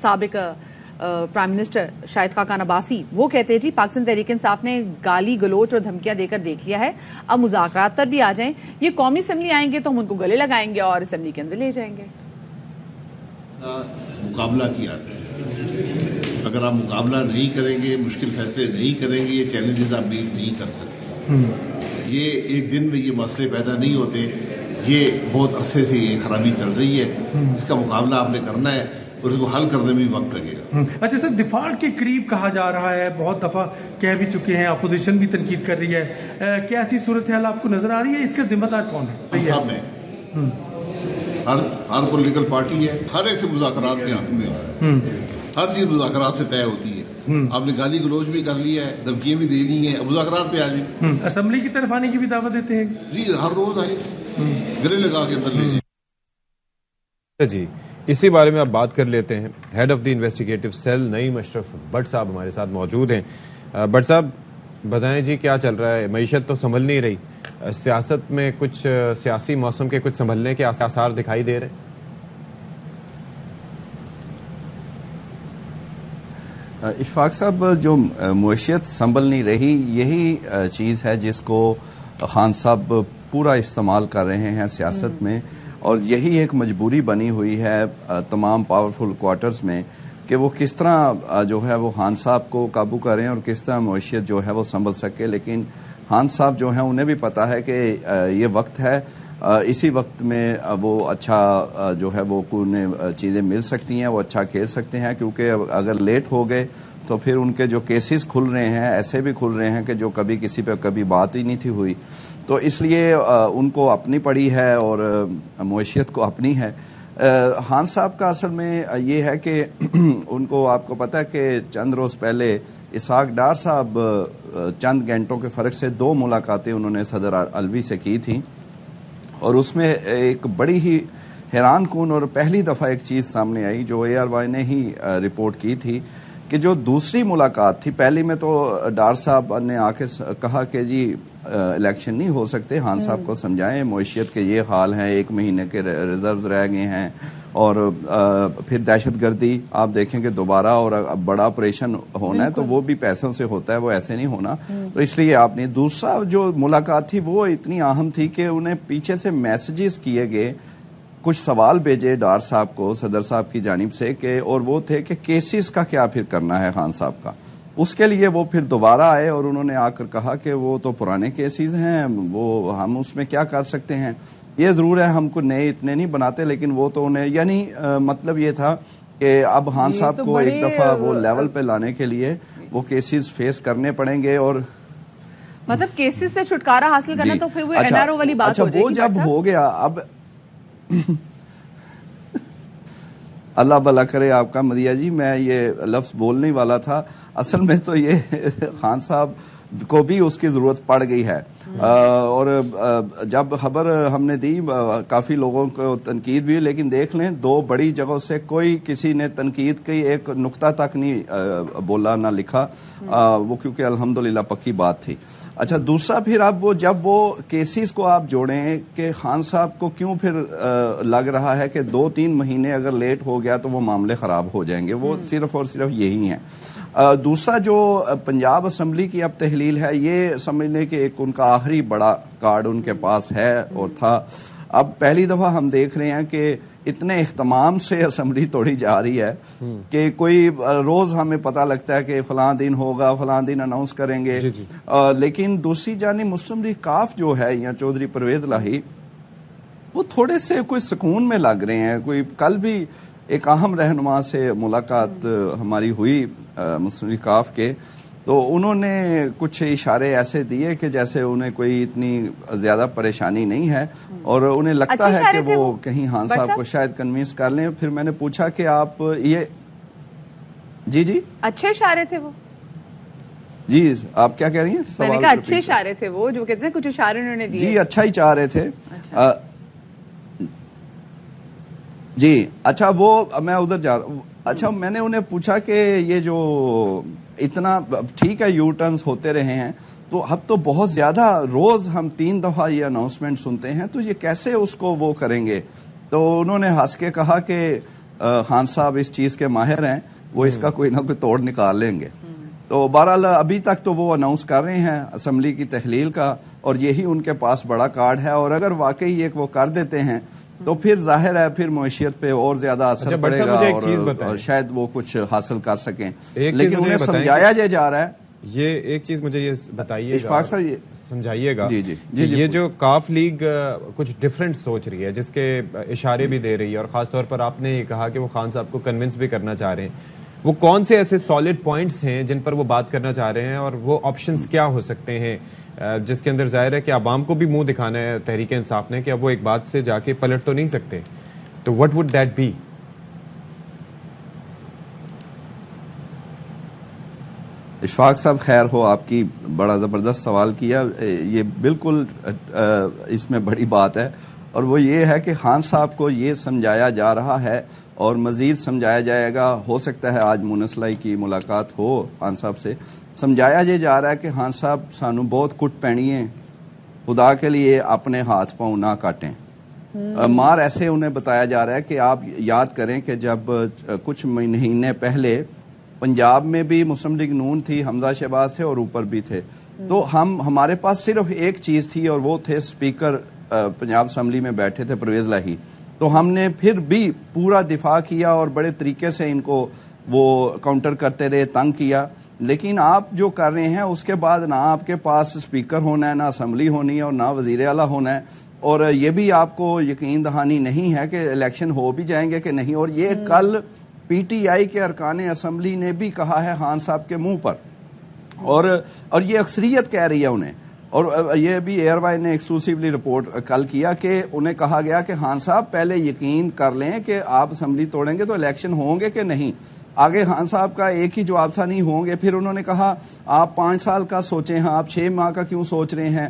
سابق پرائم منسٹر شاہد خاقان عباسی، وہ کہتے ہیں جی پاکستان تحریک انصاف نے گالی گلوچ اور دھمکیاں دے کر دیکھ لیا ہے، اب مذاکرات پر بھی آ جائیں، یہ قومی اسمبلی آئیں گے تو ہم ان کو گلے لگائیں گے اور اسمبلی کے اندر لے جائیں گے. مقابلہ کیا جاتا ہے، اگر آپ مقابلہ نہیں کریں گے، مشکل فیصلے نہیں کریں گے، یہ چیلنجز آپ بیٹ نہیں کر سکتے. یہ ایک دن میں یہ مسئلے پیدا نہیں ہوتے، یہ بہت عرصے سے یہ خرابی چل رہی ہے، اس کا مقابلہ آپ نے کرنا ہے اور اس کو حل کرنے میں بھی وقت لگے گا. اچھا سر، ڈیفالٹ کے قریب کہا جا رہا ہے، بہت دفعہ کہہ بھی چکے ہیں، اپوزیشن بھی تنقید کر رہی ہے، کیا ایسی صورتحال آپ کو نظر آ رہی ہے؟ اس کا ذمہ دار کون ہے؟ صاحب میں ہر پولیٹیکل پارٹی ہے، ہر ایک سے مذاکرات کے حق میں ہر چیز مذاکرات سے طے ہوتی ہے. آپ نے گالی گلوچ بھی کر لیا ہے، دھمکیاں بھی دے دی ہیں، اب مذاکرات پہ آ جائیں. اسمبلی کی طرف آنے کی بھی دعوت دیتے ہیں جی، ہر روز آئے، گلے لگا کے اندر لے جائیں. جی اسی بارے میں آپ بات کر لیتے ہیں. Head of the investigative cell Naeem Ashraf Butt sahab ہمارے ساتھ موجود ہیں. بٹ صاحب بتائیں جی کیا چل رہا ہے؟ معیشت تو سنبھل نہیں رہی، سیاست میں کچھ سیاسی موسم کے کچھ سنبھلنے کے آثار دکھائی دے رہے ہیں؟ اشفاق صاحب، جو معیشت سنبھل نہیں رہی یہی چیز ہے جس کو خان صاحب پورا استعمال کر رہے ہیں سیاست میں، اور یہی ایک مجبوری بنی ہوئی ہے تمام پاورفل کوارٹرز میں کہ وہ کس طرح جو ہے وہ خان صاحب کو قابو کریں اور کس طرح معیشت جو ہے وہ سنبھل سکے. لیکن خان صاحب جو ہیں انہیں بھی پتہ ہے کہ یہ وقت ہے، اسی وقت میں وہ اچھا جو ہے وہ انہیں چیزیں مل سکتی ہیں، وہ اچھا کھیل سکتے ہیں، کیونکہ اگر لیٹ ہو گئے تو پھر ان کے جو کیسز کھل رہے ہیں ایسے بھی کھل رہے ہیں کہ جو کبھی کسی پہ کبھی بات ہی نہیں تھی ہوئی. تو اس لیے ان کو اپنی پڑی ہے اور معیشت کو اپنی ہے. خان صاحب کا اصل میں یہ ہے کہ ان کو، آپ کو پتہ ہے کہ چند روز پہلے اسحاق ڈار صاحب چند گھنٹوں کے فرق سے 2 ملاقاتیں انہوں نے صدر علوی سے کی تھیں، اور اس میں ایک بڑی ہی حیران کن اور پہلی دفعہ ایک چیز سامنے آئی جو ARY نے ہی رپورٹ کی تھی کہ جو دوسری ملاقات تھی، پہلی میں تو ڈار صاحب نے آ کے کہا کہ جی الیکشن نہیں ہو سکتے، خان صاحب کو سمجھائیں معیشت کے یہ حال ہیں، 1 مہینے کے ریزروز رہ گئے ہیں، اور پھر دہشت گردی آپ دیکھیں کہ دوبارہ اور بڑا آپریشن ہونا ہے تو وہ بھی پیسوں سے ہوتا ہے، وہ ایسے نہیں ہونا. تو اس لیے آپ نے دوسرا جو ملاقات تھی وہ اتنی اہم تھی کہ انہیں پیچھے سے میسیجز کیے گئے، کچھ سوال بھیجے ڈار صاحب کو صدر صاحب کی جانب سے کہ، اور وہ تھے کہ کیسز کا کیا پھر کرنا ہے خان صاحب کا. اس کے لیے وہ پھر دوبارہ آئے اور انہوں نے آ کر کہا کہ وہ تو پرانے کیسز ہیں، وہ ہم اس میں کیا کر سکتے ہیں. یہ ضرور ہے ہم کو نئے اتنے نہیں بناتے، لیکن وہ تو انہیں، یعنی مطلب یہ تھا کہ اب خان صاحب کو ایک دفعہ وہ لیول پہ لانے کے لیے وہ کیسز فیس کرنے پڑیں گے، اور مطلب کیسز سے چھٹکارا حاصل کرنا تو پھر وہ NRO والی بات ہو جائے گی. وہ جب ہو گیا، اب اللہ بھلا کرے آپ کا مدیہ جی، میں یہ لفظ بولنے والا تھا. اصل میں تو یہ خان صاحب کو بھی اس کی ضرورت پڑ گئی ہے. اور جب خبر ہم نے دی کافی لوگوں کو تنقید بھی, لیکن دیکھ لیں 2 بڑی جگہوں سے کوئی کسی نے تنقید کی ایک نقطہ تک نہیں بولا نہ لکھا, وہ کیونکہ الحمدللہ پکی بات تھی. اچھا دوسرا پھر اب جب وہ کیسز کو آپ جوڑیں کہ خان صاحب کو کیوں پھر لگ رہا ہے کہ 2-3 مہینے اگر لیٹ ہو گیا تو وہ معاملے خراب ہو جائیں گے, وہ صرف اور صرف یہی ہیں. دوسرا جو پنجاب اسمبلی کی اب تحلیل ہے, یہ سمجھنے کہ ایک ان کا آخری بڑا کارڈ ان کے پاس ہے اور تھا. اب پہلی دفعہ ہم دیکھ رہے ہیں کہ اتنے اہتمام سے اسمبلی توڑی جا رہی ہے کہ کوئی روز ہمیں پتہ لگتا ہے کہ فلاں دن ہوگا, فلاں دن اناؤنس کریں گے. لیکن دوسری جانب مسلم لیگ کاف جو ہے یا چودھری پرویز الہی, وہ تھوڑے سے کوئی سکون میں لگ رہے ہیں. کوئی کل بھی ایک اہم رہنما سے ملاقات ہماری ہوئی مسلم لیگ کاف کے, تو انہوں نے کچھ اشارے ایسے دیے کہ جیسے انہیں کوئی اتنی زیادہ پریشانی نہیں ہے اور انہیں لگتا ہے کہ وہ کہیں خان صاحب کو شاید کنوینس کر لیں. پھر میں نے پوچھا کہ آپ یہ جی اچھے اشارے تھے وہ, جی آپ کیا کہہ رہی ہیں؟ میں نے کہا اچھے اشارے تھے وہ, جو کہتے ہیں کچھ اشارے انہوں نے دیے. جی اچھا ہی چاہ رہے تھے. جی اچھا وہ میں ادھر جا رہا ہوں. اچھا میں نے انہیں پوچھا کہ یہ جو اتنا ٹھیک ہے یو ٹرنز ہوتے رہے ہیں, تو اب تو بہت زیادہ روز ہم 3 دفعہ یہ اناؤنسمنٹ سنتے ہیں, تو یہ کیسے اس کو وہ کریں گے؟ تو انہوں نے ہنس کے کہا کہ خان صاحب اس چیز کے ماہر ہیں, وہ اس کا کوئی نہ کوئی توڑ نکال لیں گے. تو بہرحال ابھی تک تو وہ اناؤنس کر رہے ہیں اسمبلی کی تحلیل کا, اور یہی ان کے پاس بڑا کارڈ ہے. اور اگر واقعی ایک وہ کر دیتے ہیں تو پھر ظاہر ہے پھر معیشت پہ اور زیادہ اثر پڑے گا اور شاید وہ کچھ حاصل کر سکیں. لیکن انہیں سمجھایا جا رہا ہے. یہ ایک چیز مجھے یہ بتائیے اشفاق صاحب, سمجھائیے گا جی یہ جو کاف لیگ کچھ ڈیفرنٹ سوچ رہی ہے, جس کے اشارے بھی دے رہی ہے, اور خاص طور پر آپ نے یہ کہا کہ وہ خان صاحب کو کنونس بھی کرنا چاہ رہے ہیں, وہ کون سے ایسے سالڈ پوائنٹس ہیں جن پر وہ بات کرنا چاہ رہے ہیں, اور وہ آپشنز کیا ہو سکتے ہیں جس کے اندر ظاہر ہے کہ عوام کو بھی منہ دکھانا ہے تحریک انصاف نے کہ اب وہ ایک بات سے جا کے پلٹ تو نہیں سکتے. تو what would that be? Ashfaq صاحب خیر ہو, آپ کی بڑا زبردست سوال کیا. یہ بالکل اس میں بڑی بات ہے, اور وہ یہ ہے کہ خان صاحب کو یہ سمجھایا جا رہا ہے اور مزید سمجھایا جائے گا. ہو سکتا ہے آج مونس لائی کی ملاقات ہو خان صاحب سے. سمجھایا یہ جا رہا ہے کہ خان صاحب سانو بہت کٹ پینی ہے, خدا کے لیے اپنے ہاتھ پاؤں نہ کاٹیں. مار ایسے انہیں بتایا جا رہا ہے کہ آپ یاد کریں کہ جب کچھ مہینے پہلے پنجاب میں بھی مسلم لیگ نون تھی, حمزہ شہباز تھے اور اوپر بھی تھے, تو ہمارے پاس صرف ایک چیز تھی اور وہ تھے اسپیکر پنجاب اسمبلی میں بیٹھے تھے پرویز الہی. تو ہم نے پھر بھی پورا دفاع کیا اور بڑے طریقے سے ان کو وہ کاؤنٹر کرتے رہے, تنگ کیا. لیکن آپ جو کر رہے ہیں اس کے بعد نہ آپ کے پاس اسپیکر ہونا ہے, نہ اسمبلی ہونی ہے, اور نہ وزیر اعلیٰ ہونا ہے, اور یہ بھی آپ کو یقین دہانی نہیں ہے کہ الیکشن ہو بھی جائیں گے کہ نہیں. اور یہ کل پی ٹی آئی کے ارکان اسمبلی نے بھی کہا ہے خان صاحب کے منہ پر, اور یہ اکثریت کہہ رہی ہے انہیں. اور یہ بھی ایئر وائی نے ایکسکلوسیولی رپورٹ کل کیا کہ انہیں کہا گیا کہ خان صاحب پہلے یقین کر لیں کہ آپ اسمبلی توڑیں گے تو الیکشن ہوں گے کہ نہیں. آگے خان صاحب کا ایک ہی جواب تھا, نہیں ہوں گے. پھر انہوں نے کہا آپ 5 سال کا سوچیں ہیں, آپ 6 ماہ کا کیوں سوچ رہے ہیں.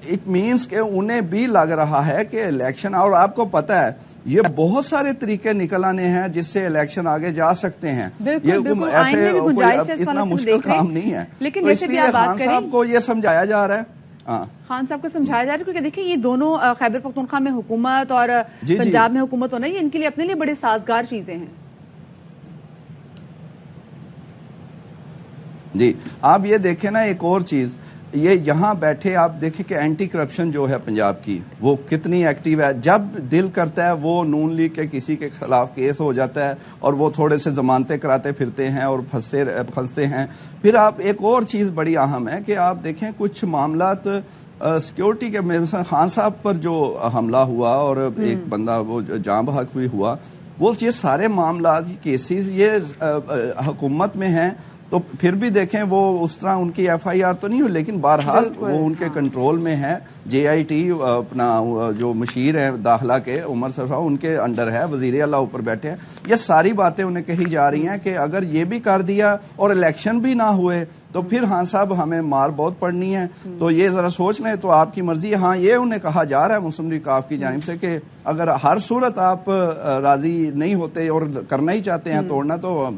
اٹ مینس کہ انہیں بھی لگ رہا ہے کہ الیکشن, اور آپ کو پتہ ہے یہ بہت سارے طریقے نکل آنے ہیں جس سے الیکشن آگے جا سکتے ہیں. یہ ایسے اتنا مشکل کام نہیں ہے. لیکن اس لیے خان صاحب کو یہ سمجھایا جا رہا ہے, خان صاحب کو سمجھایا جا رہا ہے, کیونکہ دیکھیں یہ دونوں خیبر پختونخوا میں حکومت اور پنجاب میں حکومت ہونا, یہ ان کے لیے اپنے لیے بڑے سازگار چیزیں ہیں. جی آپ یہ دیکھیں نا, ایک اور چیز یہ یہاں بیٹھے آپ دیکھیں کہ اینٹی کرپشن جو ہے پنجاب کی وہ کتنی ایکٹیو ہے. جب دل کرتا ہے وہ نون لیگ کے کسی کے خلاف کیس ہو جاتا ہے اور وہ تھوڑے سے ضمانتیں کراتے پھرتے ہیں اور پھنستے ہیں. پھر آپ ایک اور چیز بڑی اہم ہے کہ آپ دیکھیں کچھ معاملات سیکیورٹی کے, مثلا خان صاحب پر جو حملہ ہوا اور ایک بندہ وہ جاں بحق بھی ہوا, وہ یہ سارے معاملات کیسز یہ حکومت میں ہیں تو پھر بھی دیکھیں وہ اس طرح ان کی ایف آئی آر تو نہیں ہوئی، لیکن بہرحال وہ ان کے کنٹرول میں ہے. جے آئی ٹی اپنا جو مشیر ہیں داخلہ کے عمر سرفا ان کے انڈر ہے، وزیر اعلیٰ اوپر بیٹھے ہیں. یہ ساری باتیں انہیں کہی جا رہی ہیں کہ اگر یہ بھی کر دیا اور الیکشن بھی نہ ہوئے تو پھر ہاں صاحب ہمیں مار بہت پڑنی ہے. تو یہ ذرا سوچ لیں. تو آپ کی مرضی ہے. ہاں یہ انہیں کہا جا رہا ہے مسلم لیگ کاف کی جانب سے کہ اگر ہر صورت آپ راضی نہیں ہوتے اور کرنا ہی چاہتے ہیں توڑنا، تو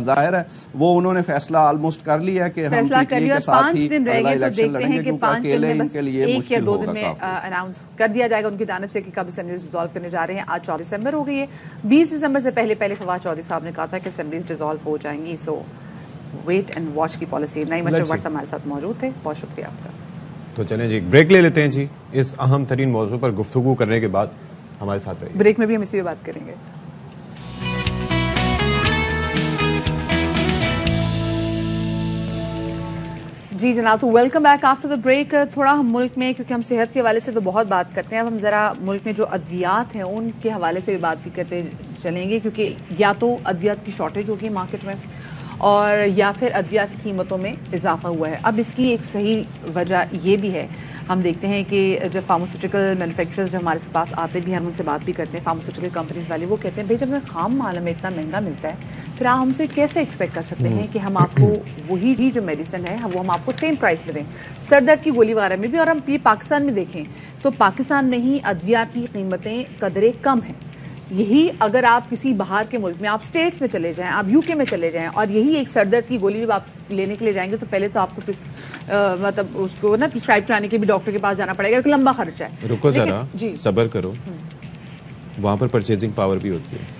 ظاہر ہے وہ انہوں نے فیصلہ آلموسٹ کر لیا کہ ہم کے ساتھ ہی اگلا الیکشن لڑیں گے، کیونکہ اکیلے ان کے لیے مشکل ہوگا. میں اناؤنس کر دیا جائے گا ان کی جانب سے کہ کب اسمبلیز ڈیزالو کرنے جا رہے ہیں. آج 14 دسمبر ہو گئی ہے. 20 دسمبر سے پہلے فواد چودھری صاحب نے کہا تھا کہ اسمبلیز ڈیزالو ہو جائیں گی. سو ویٹ اینڈ واچ کی پالیسی. نئی مشرف وٹس ہمارے ساتھ موجود تھے. بہت شکریہ آپ کا. تو چلیں جی بریک لے لیتے ہیں جی. اس اہم ترین موضوع پر گفتگو کرنے کے بعد ہمارے ساتھ رہیے. بریک میں بھی ہم اسی پہ بات کریں گے. جی جناب، تو welcome back after the break. تھوڑا ہم ملک میں، کیونکہ ہم صحت کے حوالے سے تو بہت بات کرتے ہیں، اب ہم ذرا ملک میں جو ادویات ہیں ان کے حوالے سے بھی بات بھی کرتے چلیں گے، کیونکہ یا تو ادویات کی شارٹیج ہوگی مارکیٹ میں اور یا پھر ادویات کی قیمتوں میں اضافہ ہوا ہے. اب اس کی ایک صحیح وجہ یہ بھی ہے. ہم دیکھتے ہیں کہ جب فارماسیوٹیکل مینوفیکچررز جب ہمارے پاس آتے بھی ہیں، ہم ان سے بات بھی کرتے ہیں، فارماسیوٹیکل کمپنیز والے، وہ کہتے ہیں بھائی جب ہمیں خام مال ہمیں اتنا مہنگا ملتا ہے پھر آپ ہم سے کیسے ایکسپیکٹ کر سکتے ہیں کہ ہم آپ کو وہی جو میڈیسن ہے وہ ہم آپ کو سیم پرائس میں دیں. سر درد کی گولی وغیرہ میں بھی. اور ہم یہ پاکستان میں دیکھیں تو پاکستان میں ہی ادویات کی قیمتیں قدرے کم ہیں. یہی اگر آپ کسی باہر کے ملک میں، آپ اسٹیٹس میں چلے جائیں، آپ یو کے میں چلے جائیں، اور یہی ایک سر درد کی گولی جب آپ لینے کے لیے جائیں گے تو پہلے تو آپ کو مطلب اس کو نا پرسکرائب کرانے کے لیے بھی ڈاکٹر کے پاس جانا پڑے گا، ایک لمبا خرچہ ہے. رکو ذرا، صبر کرو. وہاں پر پرچیزنگ پاور بھی ہوتی ہے.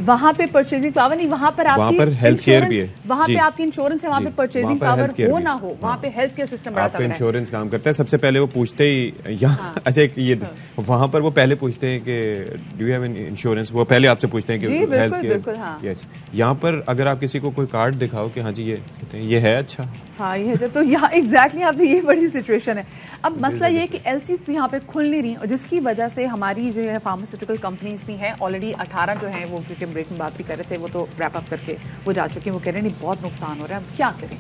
وہاں پہ پرچیزنگ پاور نہیں، وہاں پر آپ کی ہیلتھ کیئر بھی ہے. وہاں پہ آپ کی انشورنس ہے، وہاں پہ پرچیزنگ پاور ہو نہ ہو، وہاں پہ ہیلتھ کیئر سسٹم بڑا تگڑا ہے. انشورنس کام کرتا ہے. سب سے پہلے وہ پوچھتے ہی یہاں اچھا یہ وہاں پر وہ پہلے پوچھتے ہیں کہ do you have an insurance. وہ پہلے آپ سے پوچھتے ہیں کہ ہیلتھ کیئر. یس. یہاں پر اگر آپ کسی کو کوئی کارڈ دکھاؤ کہ ہاں جی یہ کہتے ہیں یہ ہے اچھا، ہاں یہ ہے، تو یہاں ایگزیکٹلی یہاں پہ یہ بڑی سچویشن ہے. اب مسئلہ یہ ہے کہ ایل سیز بھی یہاں پہ کھل نہیں رہی، اور جس کی وجہ سے ہماری جو ہے فارماسیوٹیکل کمپنیز بھی ہیں آلریڈی 18 جو ہیں وہ، کیونکہ بریک میں بات بھی کر رہے تھے، وہ تو ریپ اپ کر کے وہ جا چکے ہیں. وہ کہہ رہے ہیں نہیں بہت نقصان ہو رہا ہے، اب کیا کریں.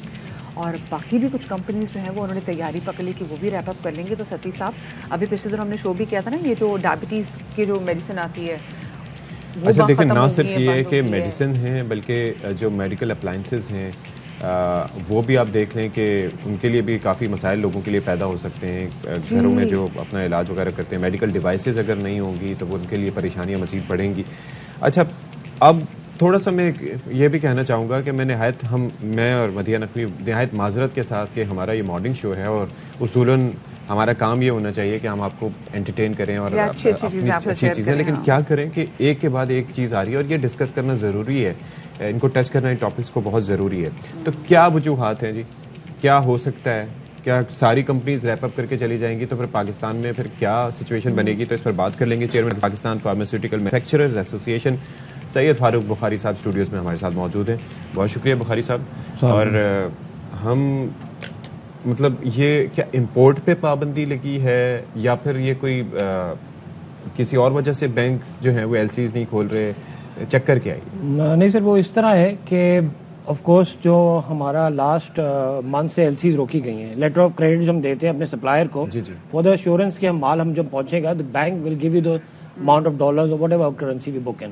اور باقی بھی کچھ کمپنیز جو ہیں وہ انہوں نے تیاری پکڑ لی کہ وہ بھی ریپ اپ کر لیں گے. تو ستی صاحب ابھی پچھلے دن ہم نے شو بھی کیا تھا نا، یہ جو ڈائبٹیز کی جو میڈیسن آتی ہے. اچھا دیکھیں، نہ صرف یہ ہے کہ میڈیسن ہیں بلکہ جو میڈیکل اپلائنسز ہیں وہ بھی آپ دیکھ لیں کہ ان کے لیے بھی کافی مسائل لوگوں کے لیے پیدا ہو سکتے ہیں. گھروں میں جو اپنا علاج وغیرہ کرتے ہیں، میڈیکل ڈیوائسز اگر نہیں ہوں گی تو وہ ان کے لیے پریشانیاں مزید بڑھیں گی. اچھا اب تھوڑا سا میں یہ بھی کہنا چاہوں گا کہ میں اور مدیحہ نقوی نہایت معذرت کے ساتھ کہ ہمارا یہ مارننگ شو ہے اور اصولاً ہمارا کام یہ ہونا چاہیے کہ ہم آپ کو انٹرٹین کریں اور اچھی چیزیں، لیکن کیا کریں کہ ایک کے بعد ایک چیز آ رہی ہے اور یہ ڈسکس کرنا ضروری ہے. ان کو ٹچ کرنا ان ٹاپکس کو بہت ضروری ہے. تو کیا وجوہات ہیں جی؟ کیا ہو سکتا ہے؟ کیا ساری کمپنیز ریپ اپ کر کے چلی جائیں گی تو پھر پاکستان میں پھر کیا سچویشن بنے گی؟ تو اس پر بات کر لیں گے. چیئرمین پاکستان فارماسیوٹیکل مینوفیکچررز ایسوسی ایشن سید فاروق بخاری صاحب اسٹوڈیوز میں ہمارے ساتھ موجود ہیں. بہت شکریہ بخاری صاحب. اور ہم مطلب یہ کیا امپورٹ پہ پابندی لگی ہے یا پھر یہ کوئی کسی اور وجہ سے بینکس جو ہیں وہ ایل سیز نہیں کھول رہے؟ چکر کیا ہے؟ نہیں سر، وہ اس طرح ہے کہ آف کورس جو ہمارا لاسٹ منتھ سے ایل سیز روکی گئی ہیں، لیٹر آف کریڈٹ جو ہم دیتے ہیں اپنے سپلائر کو فار دا ایشورنس کہ ہم مال ہم جب پہنچے گا تو bank will give you the amount of dollars اور واٹ ایور کرنسی وی بک ان.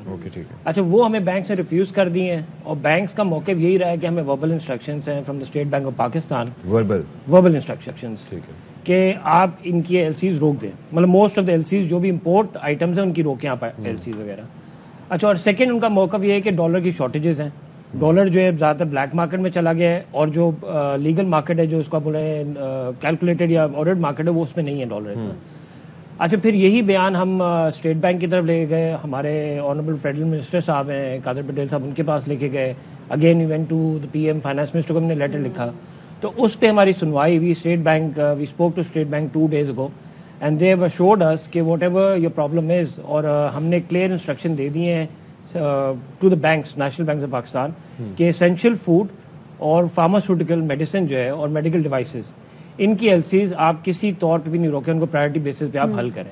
اچھا وہ ہمیں بینکس نے ریفیوز کر دی ہیں، اور بینکس کا موقف یہی رہا ہے کہ ہمیں وربل انسٹرکشنز ہیں from the State Bank of Pakistan, verbal instructions کہ آپ ان کی ایل سیز روک دیں. مطلب most of the L Cs جو بھی امپورٹ آئٹمز ہیں ان کی روکیں آپ ایل سیز وغیرہ. اچھا اور سیکنڈ ان کا موقف یہ ہے کہ ڈالر کی شارٹیجز ہیں. ڈالر جو ہے زیادہ تر بلیک مارکیٹ میں چلا گیا ہے، اور جو لیگل مارکیٹ ہے جو اس کا بولے کیلکولیٹڈ یا آڈرڈ مارکیٹ ہے وہ اس میں نہیں ہے ڈالر اتنا. اچھا پھر یہی بیان ہم اسٹیٹ بینک کی طرف لے گئے، ہمارے آنریبل فیڈرل منسٹر صاحب ہیں قادر پٹیل صاحب، ان کے پاس لے کے گئے. Again we went to the P M finance minister کو ہم نے لیٹر لکھا، تو اس پہ ہماری سنوائی ہوئی. State bank we spoke to state bank 2 days ago and they have assured us کہ whatever your problem is, اور ہم نے کلیئر انسٹرکشن دے دیے ہیں to the banks, national banks of Pakistan, کہ اسینشیل فوڈ اور فارماسیوٹیکل میڈیسن جو ہے اور میڈیکل ڈیوائسز ان کی ایل سیز آپ کسی طور پہ بھی نہیں روکیں، ان کو پرائرٹی بیسس پہ آپ حل کریں.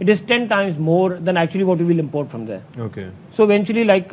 it is 10 times more than actually what we will import from there. Okay. So eventually, like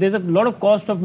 there's a lot of cost of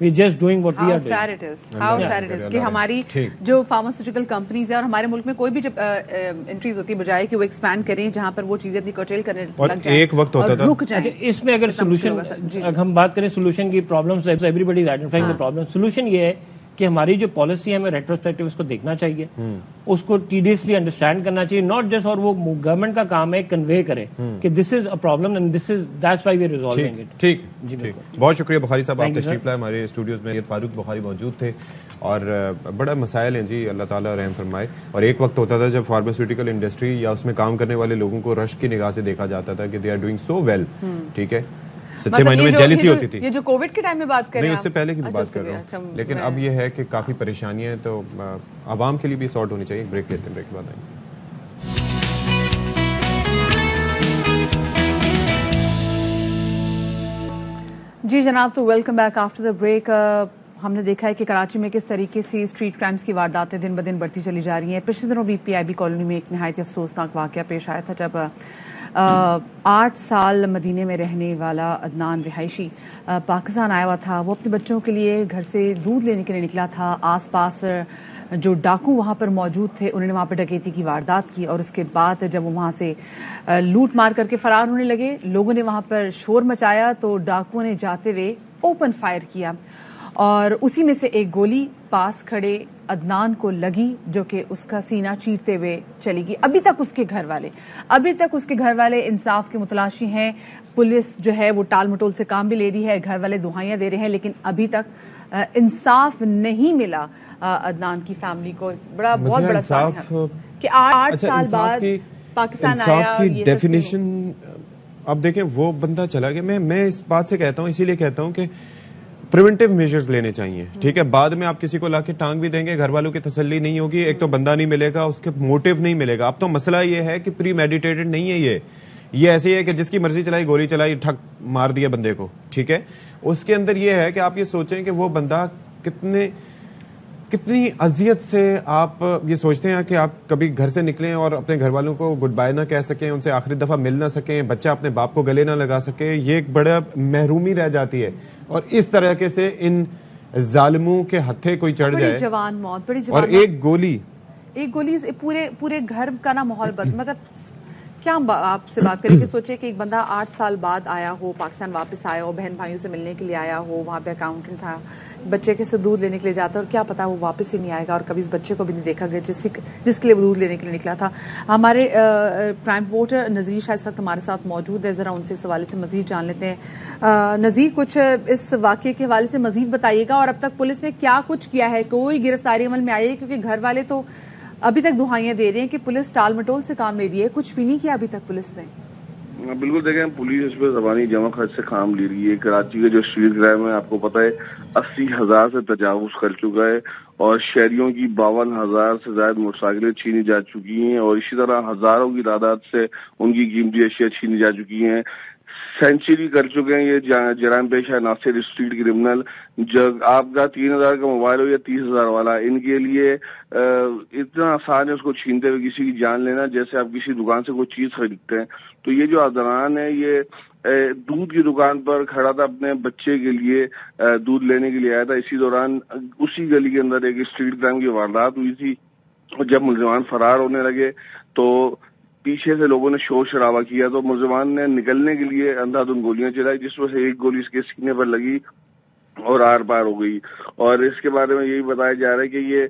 we're just doing what we are doing. How sad it is کہ ہماری جو pharmaceutical companies ہیں اور ہمارے ملک میں کوئی بھی جب انٹریز ہوتی ہے بجائے کہ وہ ایکسپینڈ کریں جہاں پر وہ چیزیں اپنی کرٹیل کرنے لگ جائیں ایک وقت ہوتا تھا رک جائیں. اس میں اگر سولوشن اگر ہم بات کریں سولوشن کی problems everybody is identifying the problem. Solution یہ ہے کہ ہماری جو پالیسی ہے ہمیں ریٹروسپیکٹو اس کو دیکھنا چاہیے, اس کو ٹیڈیسلی انڈرسٹینڈ کرنا چاہیے, ناٹ جسٹ, اور وہ گورنمنٹ کا کام ہے کنوے کرے کہ this is a problem and this is that's why we are resolving it. ٹھیک ٹھیک, بہت شکریہ بخاری صاحب, آپ تشریف لائے ہمارے اسٹوڈیوز میں. فاروق بخاری موجود تھے اور بڑا مسائل ہیں جی, اللہ تعالیٰ رحم فرمائے. اور ایک وقت ہوتا تھا جب فارماسیوٹیکل انڈسٹری یا اس میں کام کرنے والے لوگوں کو رشک کی نگاہ سے دیکھا جاتا تھا کہ they are doing so well. ٹھیک ہے, سچے معنی میں جیلسی ہوتی تھی. یہ جو کووڈ کے ٹائم میں بات کر رہے ہیں, نہیں اس سے پہلے کی بھی بات کر رہا ہوں, لیکن اب یہ ہے کہ کافی پریشانیاں ہیں تو عوام کے لیے بھی سارٹ ہونی چاہیے. بریک لیتے ہیں, بریک کے بعد آئیں گے. جی جناب, تو welcome back after the break. ہم نے دیکھا ہے کہ کراچی میں کس طریقے سے اسٹریٹ کرائمز کی وارداتیں دن بدن بڑھتی چلی جا رہی ہیں. پچھلے دنوں PIB کالونی میں ایک نہایت افسوسناک واقعہ پیش آیا تھا جب 8 سال مدینے میں رہنے والا عدنان رہائشی پاکستان آیا ہوا تھا. وہ اپنے بچوں کے لیے گھر سے دودھ لینے کے لیے نکلا تھا. آس پاس جو ڈاکو وہاں پر موجود تھے انہوں نے وہاں پہ ڈکیتی کی واردات کی, اور اس کے بعد جب وہ وہاں سے لوٹ مار کر کے فرار ہونے لگے, لوگوں نے وہاں پر شور مچایا تو ڈاکوؤں نے جاتے ہوئے اوپن فائر کیا, اور اسی میں سے ایک گولی پاس کھڑے عدنان کو لگی جو کہ اس کا سینہ چیرتے ہوئے چلی گئی. ابھی تک اس کے گھر والے انصاف کے متلاشی ہیں. پولیس جو ہے وہ ٹال مٹول سے کام بھی لے رہی ہے, گھر والے دعائیاں دے رہے ہیں, لیکن ابھی تک انصاف نہیں ملا عدنان کی فیملی کو. بہت بڑا انصاف کہ 8 سال بعد پاکستان آیا. انصاف کی ڈیفینیشن اب دیکھیں, وہ بندہ چلا گیا. میں اس بات سے کہتا ہوں, اسی لیے کہتا ہوں کہ پریونٹیو میجرز لینے چاہیے. ٹھیک ہے, بعد میں آپ کسی کو لا کے ٹانگ بھی دیں گے, گھر والوں کی تسلی نہیں ہوگی, ایک تو بندہ نہیں ملے گا, اس کے موٹیو نہیں ملے گا. اب تو مسئلہ یہ ہے کہ پری میڈیٹیٹڈ نہیں ہے یہ ایسے ہی ہے کہ جس کی مرضی چلائی, گولی چلائی, ٹھک مار دیا بندے کو. ٹھیک ہے, اس کے اندر یہ ہے کہ آپ یہ سوچیں کہ وہ بندہ کتنی اذیت سے آپ یہ سوچتے ہیں کہ آپ کبھی گھر سے نکلیں اور اپنے گھر والوں کو گڈ بائی نہ کہہ سکیں, ان سے آخری دفعہ مل نہ سکیں, بچہ اپنے باپ کو گلے نہ لگا سکے. یہ ایک بڑا محرومی رہ جاتی ہے. اور اس طرح کے سے ان ظالموں کے ہتھے کوئی چڑھ جائے, جوان موت, اور ایک گولی پورے گھر کا نا ماحول مطلب کیا ہم آپ سے بات کریں کہ سوچے کہ ایک بندہ 8 سال بعد آیا ہو, پاکستان واپس آیا ہو, بہن بھائیوں سے ملنے کے لیے آیا ہو, وہاں پہ اکاؤنٹنٹ تھا, بچے کے سے دودھ لینے کے لیے جاتا ہے, اور کیا پتا وہ واپس ہی نہیں آئے گا, اور کبھی اس بچے کو بھی نہیں دیکھا گیا جس کے لیے وہ دودھ لینے کے لیے نکلا تھا. ہمارے پرائم رپورٹر نذیر شاہ اس وقت ہمارے ساتھ موجود ہے, ذرا ان سے اس حوالے سے مزید جان لیتے ہیں. نذیر, کچھ اس واقعے کے حوالے سے مزید بتائیے گا, اور اب تک پولیس نے کیا کچھ کیا ہے, کوئی گرفتاری عمل میں آئی ہے, کیونکہ گھر والے تو ابھی تک دہائیاں دے رہے ہیں کہ پولیس ٹال مٹول سے کام لے رہی ہے, کچھ بھی نہیں کیا ابھی تک پولیس نے. بالکل, دیکھیں پولیس اس پہ زبانی جمع خرچ سے کام لے رہی ہے. کراچی کا جو اسٹریٹ کرائم ہے آپ کو پتا ہے 80,000 سے تجاوز کر چکا ہے, اور شہریوں کی 52,000 سے زائد موٹر سائیکلیں چھینی جا چکی ہیں, اور اسی طرح ہزاروں کی تعداد سے ان کی قیمتی اشیاء چھینی جا چکی ہیں. سینچری کر چکے ہیں یہ جرائم پیشہ ہے ناصر اسٹریٹ کرمنل. جب آپ کا 3,000 کا موبائل ہو یا 30,000 والا, ان کے لیے اتنا آسان ہے اس کو چھینتے ہوئے کسی کی جان لینا جیسے آپ کسی دکان سے کوئی چیز خریدتے ہیں. تو یہ جو عدنان ہے یہ دودھ کی دکان پر کھڑا تھا, اپنے بچے کے لیے دودھ لینے کے لیے آیا تھا. اسی دوران اسی گلی کے اندر ایک اسٹریٹ کرائم کی واردات ہوئی تھی, اور جب ملزمان فرار ہونے لگے تو پیچھے سے لوگوں نے شور شرابہ کیا, تو ملزمان نے نکلنے کے لیے اندھا دھند گولیاں چلائی, جس میں سے ایک گولی اس کے سینے پر لگی اور آر پار ہو گئی. اور اس کے بارے میں یہی بتایا جا رہا ہے کہ یہ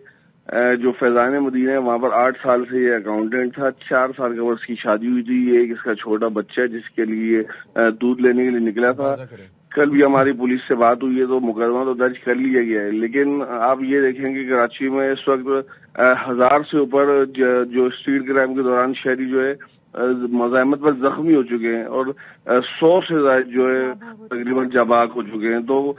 جو فیضان مدینہ ہے وہاں پر 8 سال سے یہ اکاؤنٹنٹ تھا. 4 سال کے بعد اس کی شادی ہوئی تھی. یہ ایک اس کا چھوٹا بچہ ہے جس کے لیے دودھ لینے کے لیے نکلا تھا. کل بھی ہماری پولیس سے بات ہوئی ہے تو مقدمہ تو درج کر لیا گیا ہے, لیکن آپ یہ دیکھیں کہ کراچی میں اس وقت 1000 سے اوپر جو اسٹریٹ کرائم کے دوران شہری جو ہے مزاحمت پر زخمی ہو چکے ہیں, اور 100 سے زائد جو ہے تقریباً جاباک ہو چکے ہیں. تو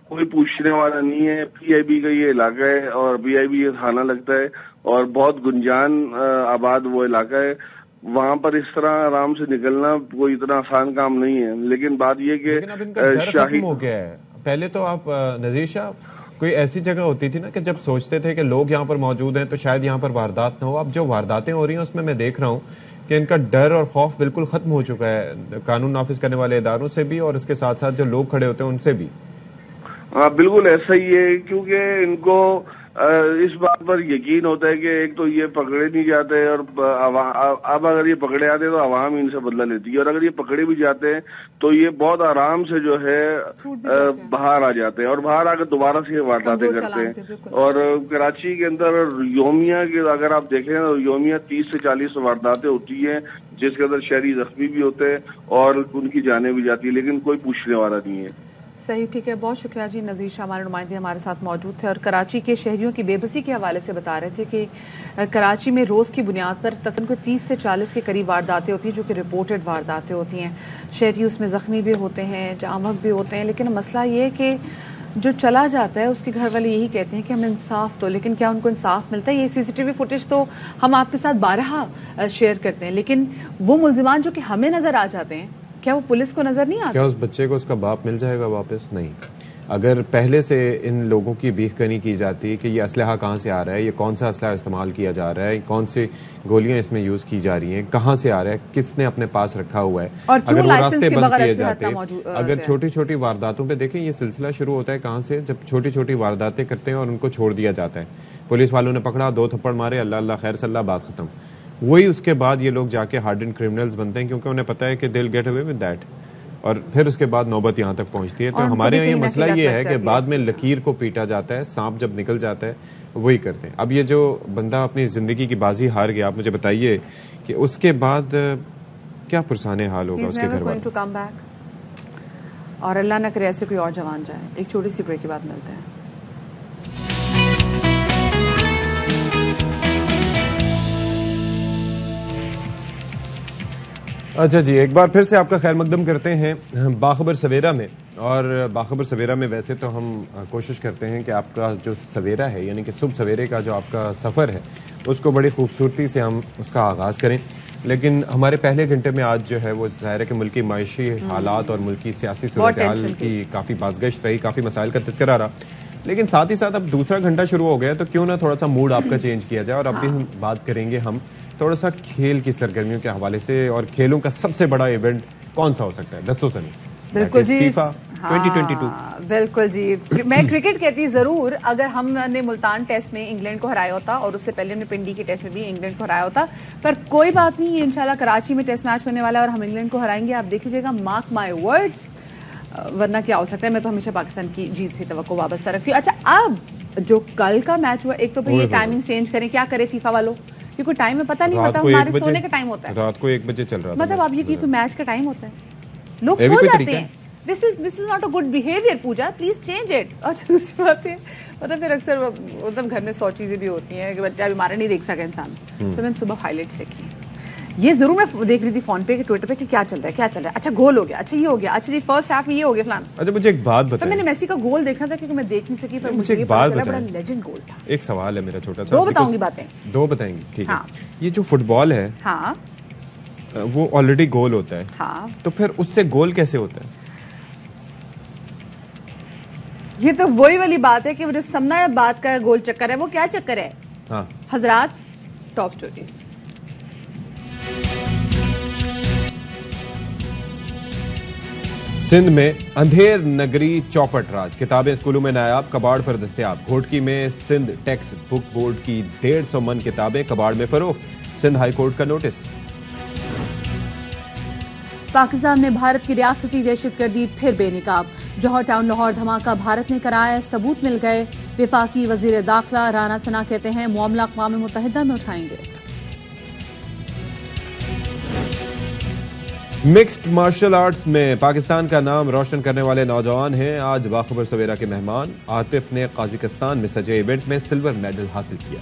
کوئی پوچھنے والا نہیں ہے. PIB کا یہ علاقہ ہے, اور PIB یہ تھانہ لگتا ہے, اور بہت گنجان آباد وہ علاقہ ہے. وہاں پر اس طرح آرام سے نکلنا کوئی اتنا آسان کام نہیں ہے. لیکن بات یہ کہ ختم ہو گیا ہے. پہلے تو آپ نذیر شاہ کوئی ایسی جگہ ہوتی تھی نا کہ جب سوچتے تھے کہ لوگ یہاں پر موجود ہیں تو شاید یہاں پر واردات نہ ہو. اب جو وارداتیں ہو رہی ہیں اس میں دیکھ رہا ہوں کہ ان کا ڈر اور خوف بالکل ختم ہو چکا ہے, قانون نافذ کرنے والے اداروں سے بھی اور اس کے ساتھ ساتھ جو لوگ کھڑے ہوتے ہیں ان سے بھی. ہاں بالکل ایسا ہی ہے، کیونکہ ان کو اس بات پر یقین ہوتا ہے کہ ایک تو یہ پکڑے نہیں جاتے، اور اب اگر یہ پکڑے آتے تو عوام ان سے بدلہ لیتی ہے، اور اگر یہ پکڑے بھی جاتے ہیں تو یہ بہت آرام سے جو ہے باہر آ جاتے ہیں، اور باہر آ کر دوبارہ سے یہ وارداتیں کرتے ہیں. اور کراچی کے اندر یومیہ کے اگر آپ دیکھیں یومیہ 30 سے 40 وارداتیں ہوتی ہیں، جس کے اندر شہری زخمی بھی ہوتے ہیں اور ان کی جانیں بھی جاتی ہیں، لیکن کوئی پوچھنے والا نہیں ہے. صحیح، ٹھیک ہے، بہت شکریہ جی. نذیر شاہ ہمارے نمائندے ہمارے ساتھ موجود تھے اور کراچی کے شہریوں کی بے بسی کے حوالے سے بتا رہے تھے کہ کراچی میں روز کی بنیاد پر تقریباً 30 سے 40 کے قریب وارداتیں ہوتی ہیں جو کہ رپورٹڈ وارداتیں ہوتی ہیں. شہری اس میں زخمی بھی ہوتے ہیں، جاں بحق بھی ہوتے ہیں، لیکن مسئلہ یہ ہے کہ جو چلا جاتا ہے اس کے گھر والے یہی کہتے ہیں کہ ہمیں انصاف دو، لیکن کیا ان کو انصاف ملتا ہے؟ یہ سی سی ٹی وی فوٹیج تو ہم آپ کے ساتھ بارہا شیئر کرتے ہیں، لیکن وہ ملزمان جو کہ ہمیں نظر آ جاتے ہیں کیا وہ پولیس کو نظر نہیں آتا؟ کیا اس بچے کو اس کا باپ مل جائے گا واپس؟ نہیں. اگر پہلے سے ان لوگوں کی بیخ کنی کی جاتی کہ یہ اسلحہ کہاں سے آ رہا ہے، یہ کون سا اسلحہ استعمال کیا جا رہا ہے، کون سی گولیاں اس میں یوز کی جا رہی ہیں، کہاں سے آ رہا ہے، کس نے اپنے پاس رکھا ہوا ہے، اگر وہ راستے بند کیے جاتے، اگر چھوٹی چھوٹی وارداتوں پہ دیکھیں یہ سلسلہ شروع ہوتا ہے کہاں سے، جب چھوٹی چھوٹی وارداتیں کرتے ہیں اور ان کو چھوڑ دیا جاتا ہے، پولیس والوں نے پکڑا، 2 تھپڑ مارے، اللہ اللہ خیر صلی اللہ، بات ختم. وہی اس کے بعد یہ لوگ جا کے ہارڈنڈ کرمنلز بنتے ہیں کیونکہ انہیں پتا ہے کہ دل گیٹ اوے ود دیٹ، اور پھر اس کے بعد نوبت یہاں تک پہنچتی ہے. تو ہمارے یہاں یہ مسئلہ یہ ہے کہ بعد میں لکیر کو پیٹا جاتا ہے، سانپ جب نکل جاتا ہے وہی کرتے ہیں. اب یہ جو بندہ اپنی زندگی کی بازی ہار گیا، آپ مجھے بتائیے کہ اس کے بعد کیا پرسان حال ہوگا اس کے گھر والوں. اور اللہ نہ کرے ایسے کوئی اور جوان جائے. ایک چھوٹی سی بریک کے بعد ملتے ہیں. اچھا جی، ایک بار پھر سے آپ کا خیر مقدم کرتے ہیں باخبر سویرا میں. اور باخبر سویرا میں ویسے تو ہم کوشش کرتے ہیں کہ آپ کا جو سویرا ہے، یعنی کہ صبح سویرے کا جو آپ کا سفر ہے، اس کو بڑی خوبصورتی سے ہم اس کا آغاز کریں. لیکن ہمارے پہلے گھنٹے میں آج جو ہے وہ ظاہر ہے کہ ملکی معاشی حالات اور ملکی سیاسی صورتحال کی کافی بازگشت رہی، کافی مسائل کا تذکرہ رہا. لیکن ساتھ ہی ساتھ اب دوسرا گھنٹہ شروع ہو گیا تو کیوں نہ تھوڑا سا موڈ آپ کا چینج کیا جائے. اور اب بھی ہم بات کریں گے ہم تھوڑا سا کھیل کی سرگرمیوں کے حوالے سے، اور کھیلوں کا سب سے بڑا ایونٹ کون سا ہو سکتا ہے؟ دستوں سے بالکل جی، فیفا 2022. بالکل جی. میں کرکٹ کہتی ضرور، اگر ہم نے ملتان ٹیسٹ میں انگلینڈ کو ہرایا ہوتا اور اس سے پہلے ہم نے پنڈی کے ٹیسٹ میں بھی انگلینڈ کو ہرایا ہوتا، پر کوئی بات نہیں، انشاءاللہ کراچی میں ٹیسٹ میچ ہونے والا ہے اور ہم انگلینڈ کو ہرائیں گے. آپ دیکھ لیجیے گا، مارک مائی ورڈز. ورنہ کیا ہو سکتا ہے، میں تو ہمیشہ پاکستان کی جیت سے توقع وابستہ رکھتی ہوں. اچھا، اب جو کل کا میچ ہوا، ایک تو یہ ٹائمنگ چینج کریں، کیا کرے فیفا والوں، کیونکہ ٹائم میں پتہ نہیں ہوتا، ہمارے سونے کا ٹائم ہوتا ہے، رات کو 1 بجے چل رہا ہے. مطلب اب یہ کوئی میچ کا ٹائم ہوتا ہے، لوگ سو جاتے ہیں. This is not a good behavior, Puja, please change it. اور دوسری بات ہے، مطلب پھر اکثر مطلب گھر میں 100 چیزیں بھی ہوتی ہیں کہ بچہ بیمار نہیں دیکھ سکا انسان. تو میں نے صبح ہائی لائٹس دیکھی، یہ ضرور میں دیکھ رہی تھی فون پہ کہ ٹویٹر پہ کہ کیا چل رہا ہے. اچھا گول ہو گیا، اچھا یہ ہو گیا، اچھا جی فرسٹ ہاف میں یہ ہو گیا فلان. اچھا مجھے ایک بات بتائیں، تو میں نے میسی کا گول دیکھنا تھا کیونکہ میں دیکھ نہیں سکی، پر مجھے ایک بات بڑا لیجنڈ گول تھا. ایک سوال ہے میرا چھوٹا سا. 2 بتاؤں گی باتیں، 2 بتائیں گی، ٹھیک ہے. یہ جو فٹ بال ہے، ہاں وہ آلریڈی گول ہوتا ہے، ہاں، تو پھر اس سے گول کیسے ہوتا ہے؟ یہ تو وہی والی بات ہے کہ وہ جو سمنا بات کا گول چکر ہے، وہ کیا چکر ہے؟ ہاں حضرات، ٹاپ سٹوریز. سندھ میں اندھیر نگری چوپٹ راج، کتابیں اسکولوں میں نایاب، کباڑ پر دستیاب. گھوٹکی میں سندھ ٹیکسٹ بک بورڈ کی 150 من کتابیں کباڑ میں فروخت، سندھ ہائی کورٹ کا نوٹس. پاکستان میں بھارت کی ریاستی دہشت گردی پھر بے نقاب، جوہر ٹاؤن لاہور دھماکہ بھارت نے کرایا، ثبوت مل گئے. وفاقی وزیر داخلہ رانا ثنا کہتے ہیں معاملہ اقوام متحدہ میں اٹھائیں گے. مکسڈ مارشل آرٹس میں پاکستان کا نام روشن کرنے والے نوجوان ہیں آج باخبر سویرا کے مہمان. عاطف نے قازقستان میں سجے ایونٹ میں سلور میڈل حاصل کیا.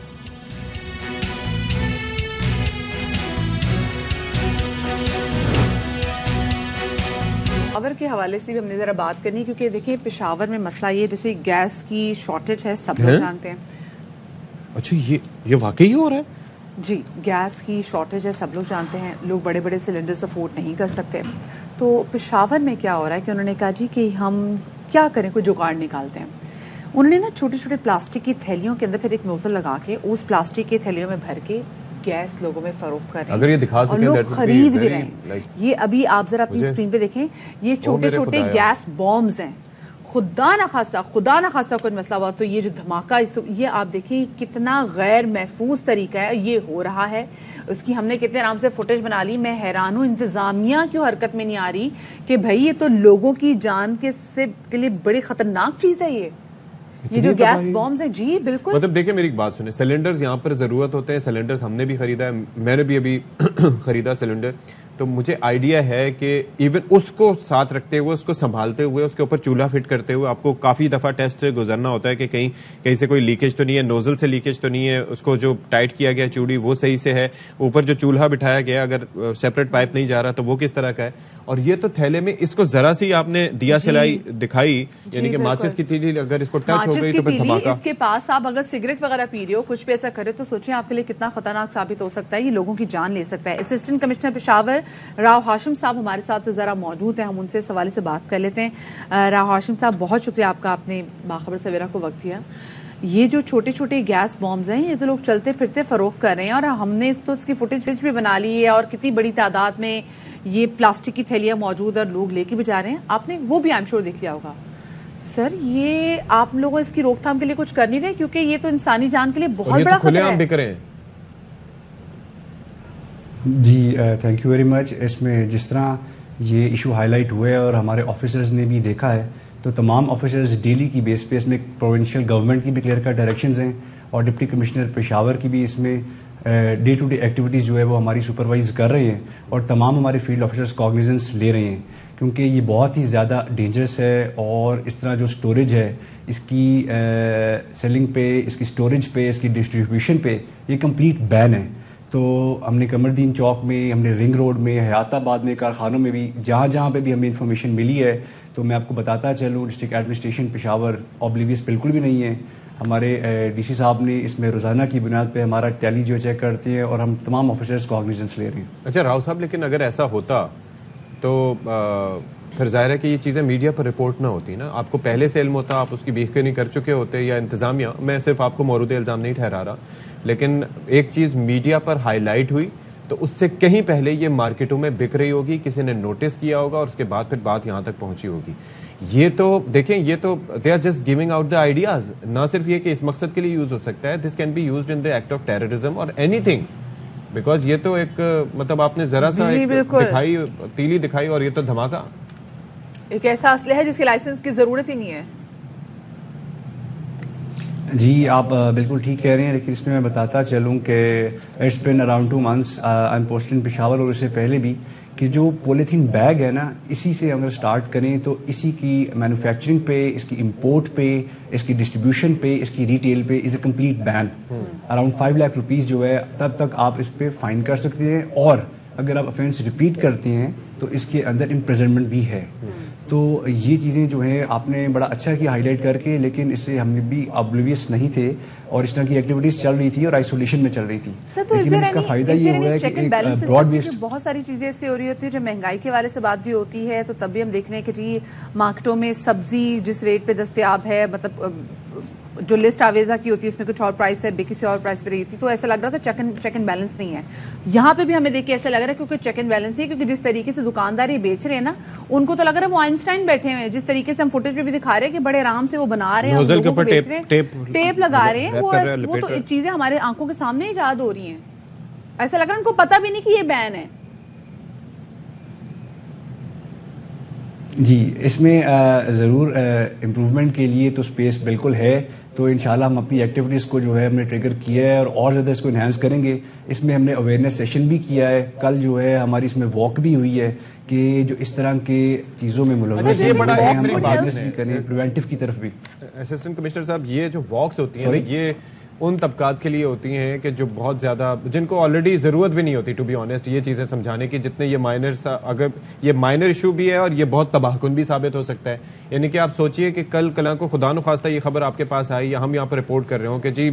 پشاور کے حوالے سے بھی ہم نے ذرا بات کرنی، کیونکہ دیکھیں پشاور میں مسئلہ یہ جیسے گیس کی شارٹیج ہے، سب لوگ جانتے ہیں. اچھا یہ واقعی ہو رہا ہے؟ جی، گیس کی شارٹیج ہے، سب لوگ جانتے ہیں، لوگ بڑے بڑے سلنڈرز افورڈ نہیں کر سکتے. تو پشاور میں کیا ہو رہا ہے کہ انہوں نے کہا جی کہ ہم کیا کریں، کوئی جگاڑ نکالتے ہیں. انہوں نے نا چھوٹے چھوٹے پلاسٹک کی تھیلیوں کے اندر پھر ایک نوزل لگا کے اس پلاسٹک کی تھیلیوں میں بھر کے گیس لوگوں میں فروخت کر رہے ہیں. اگر یہ دکھا سکیں، اور لوگ خرید بھی رہے ہیں. یہ ابھی آپ ذرا اپنی اسکرین پہ دیکھیں، یہ چھوٹے چھوٹے گیس بامز ہیں، خدا نہ خاصا کوئی مسئلہ ہوا تو یہ جو دھماکہ یہ آپ دیکھیں کتنا غیر محفوظ طریقہ ہے یہ ہو رہا ہے. اس کی ہم نے کتنے آرام سے فوٹیج بنا لی. میں حیران ہوں انتظامیہ کیوں حرکت میں نہیں آ رہی کہ بھائی یہ تو لوگوں کی جان کے لیے بڑی خطرناک چیز ہے یہ جو گیس بامز ہیں. جی بالکل. مطلب دیکھیں میری ایک بات سنیں, سلنڈرز یہاں پر ضرورت ہوتے ہیں, سلنڈرز ہم نے بھی خریدا ہے, میں نے بھی ابھی خریدا سلنڈر, تو مجھے آئیڈیا ہے کہ ایون اس کو ساتھ رکھتے ہوئے, اس کو سنبھالتے ہوئے, اس کے اوپر چولہا فٹ کرتے ہوئے آپ کو کافی دفعہ ٹیسٹ گزرنا ہوتا ہے کہ کہیں سے کوئی لیکیج تو نہیں ہے, نوزل سے لیکیج تو نہیں ہے, اس کو جو ٹائٹ کیا گیا چوڑی وہ صحیح سے ہے, اوپر جو چولہا بٹھایا گیا اگر سیپریٹ پائپ نہیں جا رہا تو وہ کس طرح کا ہے. اور یہ تو تھیلے میں اس کو ذرا سی آپ نے دیا سلائی دکھائی, یعنی کہ ماچس کی تیلی اگر اس کو ٹچ ہو گئی تو پھر دھماکہ. اس کے پاس آپ اگر سگریٹ وغیرہ پی رہے ہو, کچھ بھی ایسا کرے تو سوچیں آپ کے لیے کتنا خطرناک ثابت ہو سکتا ہے, یہ لوگوں کی جان لے سکتا ہے. اسسٹنٹ کمشنر پشاور راؤ ہاشم صاحب ہمارے ساتھ ذرا موجود ہیں, ہم ان سے اس حوالے سے بات کر لیتے ہیں. راؤ ہاشم صاحب بہت شکریہ آپ کا, آپ نے باخبر سویرا کو وقت دیا. یہ جو چھوٹے چھوٹے گیس بامز ہیں یہ تو لوگ چلتے پھرتے فروخت کر رہے ہیں, اور ہم نے اس کی فوٹیج بھی بنا لی ہے, اور کتنی بڑی تعداد میں یہ پلاسٹک کی تھیلیاں موجود اور لوگ لے کے بھی جا رہے ہیں. آپ نے وہ بھی آئی ایم شیور دیکھ لیا ہوگا. سر یہ آپ لوگوں اس کی روک تھام کے لیے کچھ کر نہیں رہے, کیونکہ یہ تو انسانی جان کے لیے بہت بڑا خطرہ ہے. بک رہے ہیں. جی تھینک یو ویری مچ. اس میں جس طرح یہ ایشو ہائی لائٹ ہوئے اور ہمارے آفیسرز نے بھی دیکھا ہے, تو تمام آفیسرز ڈیلی کی بیس پہ اس میں پروونشل گورنمنٹ کی بھی کلیئر کٹ ڈائریکشنز ہیں, اور ڈپٹی کمشنر پشاور کی بھی اس میں ڈے ٹو ڈے ایکٹیویٹیز جو ہے وہ ہماری سپروائز کر رہے ہیں, اور تمام ہمارے فیلڈ آفیسرز کاگنیزنس لے رہے ہیں, کیونکہ یہ بہت ہی زیادہ ڈینجرس ہے. اور اس طرح جو سٹوریج ہے اس کی سیلنگ پہ, اس کی سٹوریج پہ, اس کی ڈسٹریبیوشن پہ یہ کمپلیٹ بین ہے. تو ہم نے قمردین چوک میں, ہم نے رنگ روڈ میں, حیات آباد میں, کارخانوں میں بھی, جہاں پہ بھی ہمیں انفارمیشن ملی ہے تو میں آپ کو بتاتا چلوں, ڈسٹرکٹ ایڈمنسٹریشن پشاور اوبلیویس بالکل بھی نہیں ہے. ہمارے ڈی سی صاحب نے اس میں روزانہ کی بنیاد پہ ہمارا ٹیلی جو چیک کرتے ہیں, اور ہم تمام آفیسرز کو کاگنیزنس لے رہے ہیں. اچھا راؤ صاحب, لیکن اگر ایسا ہوتا تو پھر ظاہر ہے کہ یہ چیزیں میڈیا پر رپورٹ نہ ہوتی نا, آپ کو پہلے سے علم ہوتا, آپ اس کی بیخبری کر چکے ہوتے, یا انتظامیہ, میں صرف آپ کو مورد الزام نہیں ٹھہرا رہا, لیکن ایک چیز میڈیا پر ہائی لائٹ ہوئی تو اس سے کہیں پہلے یہ مارکیٹوں میں بک رہی ہوگی, کسی نے نوٹس کیا ہوگا, اور اس کے بعد پھر بات یہاں تک پہنچی ہوگی. یہ تو دیکھیں, یہ تو they are just giving out the ideas. نہ صرف یہ کہ اس مقصد کے لیے یوز ہو سکتا ہے, this can be used in the act of terrorism اور اینی تھنگ, بیکاز یہ تو ایک مطلب آپ نے ذرا سا دکھائی, تیلی دکھائی, اور یہ تو دھماکہ ایک ایسا اسلحہ ہے جس کے لائسنس کی ضرورت ہی نہیں ہے. جی آپ بالکل ٹھیک کہہ رہے ہیں, لیکن اس میں بتاتا چلوں کہ it's been around 2 months I am posted in Peshawar, اور اس سے پہلے بھی کہ جو پولیتھین بیگ ہے نا, اسی سے اگر سٹارٹ کریں تو اسی کی مینوفیکچرنگ پہ, اس کی امپورٹ پہ, اس کی ڈسٹریبیوشن پہ, اس کی ریٹیل پہ is a complete ban. Around 5 lakh rupees جو ہے تب تک آپ اس پہ فائن کر سکتے ہیں, اور اگر آپ افینس ریپیٹ کرتے ہیں تو اس کے اندر امپریزنمنٹ بھی ہے. تو یہ چیزیں جو ہیں آپ نے بڑا اچھا کیا ہائی لائٹ کر کے, لیکن اس سے ہم بھی اوبلیویس نہیں تھے, اور اس طرح کی ایکٹیویٹیز چل رہی تھی اور آئسولیشن میں چل رہی تھی. لیکن اس کا فائدہ یہ ہوا ہے کہ ایک براڈ بیسڈ بہت ساری چیزیں ایسی ہو رہی ہوتی ہے, جب مہنگائی کے حوالے سے بات بھی ہوتی ہے تو تب بھی ہم دیکھ رہے ہیں کہ جی مارکیٹوں میں سبزی جس ریٹ پہ دستیاب ہے, مطلب جو لسٹ آویزا کی ہوتی ہے اس میں کچھ اور پرائس ہے, کسی اور پرائس پہ رہی تھی, تو ایسا لگ رہا تھا چیک اینڈ بیلنس نہیں ہے. یہاں پہ بھی ہمیں دیکھ کے ایسا لگ رہا ہے کیونکہ چیک اینڈ بیلنس ہے, کیونکہ جس طریقے سے دکاندار یہ بیچ رہے ہیں نا, ان کو تو لگ رہا ہے وہ آئنسٹائن بیٹھے ہوئے ہیں. جس طریقے سے ہم فوٹیج پہ بھی دکھا رہے ہیں کہ بڑے آرام سے وہ بنا رہے ہیں, ٹیپ لگا رہے ہیں, وہ تو چیزیں ہمارے آنکھوں کے سامنے ایجاد ہو رہی ہیں. ایسا لگ رہا ہے ان کو پتا بھی نہیں کہ یہ بین ہے. جی اس میں ضرور امپروومنٹ کے لیے تو اسپیس بالکل ہے, تو انشاءاللہ ہم اپنی ایکٹیویٹیز کو جو ہے ہم نے ٹریگر کیا ہے, اور زیادہ اس کو انہینس کریں گے. اس میں ہم نے اویئرنیس سیشن بھی کیا ہے, کل جو ہے ہماری اس میں واک بھی ہوئی ہے کہ جو اس طرح کے چیزوں میں ملوث ہیں ہم اویئرنیس بھی کریں, پریونٹیو کی طرف بھی. اسسٹنٹ کمشنر صاحب, یہ جو واکس ہوتی ہیں یہ ان طبقات کے لیے ہوتی ہیں کہ جو بہت زیادہ, جن کو آلریڈی ضرورت بھی نہیں ہوتی ٹو بی آنیسٹ یہ چیزیں سمجھانے کی, جتنے یہ مائنر, اگر یہ مائنر ایشو بھی ہے اور یہ بہت تباہ کن بھی ثابت ہو سکتا ہے. یعنی کہ آپ سوچئے کہ کل کلاں کو خدا نخواستہ یہ خبر آپ کے پاس آئی, یا ہم یہاں پر رپورٹ کر رہے ہوں کہ جی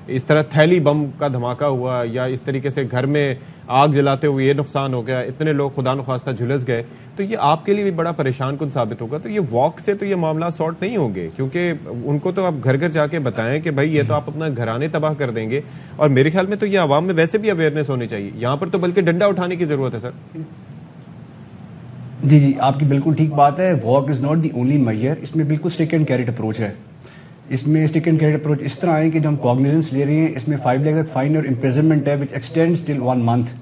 اس طرح تھیلی بم کا دھماکہ ہوا, یا اس طریقے سے گھر میں آگ جلاتے ہوئے یہ نقصان ہو گیا, اتنے لوگ خدا نخواستہ جھلس گئے, تو یہ آپ کے لیے بھی بڑا پریشان کن ثابت ہوگا. تو یہ واک سے تو یہ معاملات سارٹ نہیں ہوں گے, کیونکہ ان کو تو آپ گھر گھر جا کے بتائیں کہ بھائی یہ تو آپ اپنا گھرانے تباہ کر دیں گے. اور میرے خیال میں تو یہ عوام میں ویسے بھی اویئرنیس ہونی چاہیے, یہاں پر تو بلکہ ڈنڈا اٹھانے کی ضرورت ہے سر. جی آپ کی بالکل ٹھیک بات ہے. Walk is not the only mayor. اس میں بالکل اسٹک اینڈ کیرٹ اپروچ ہے. اس میں اسٹک اینڈ کیرٹ اپروچ اس طرح ہے کہ جو ہم کاگنیزنس لے رہے ہیں اس میں 5 لاکھ تک فائن اور امپریزنمنٹ ہے وچ ایکسٹینڈز ٹل 1 month.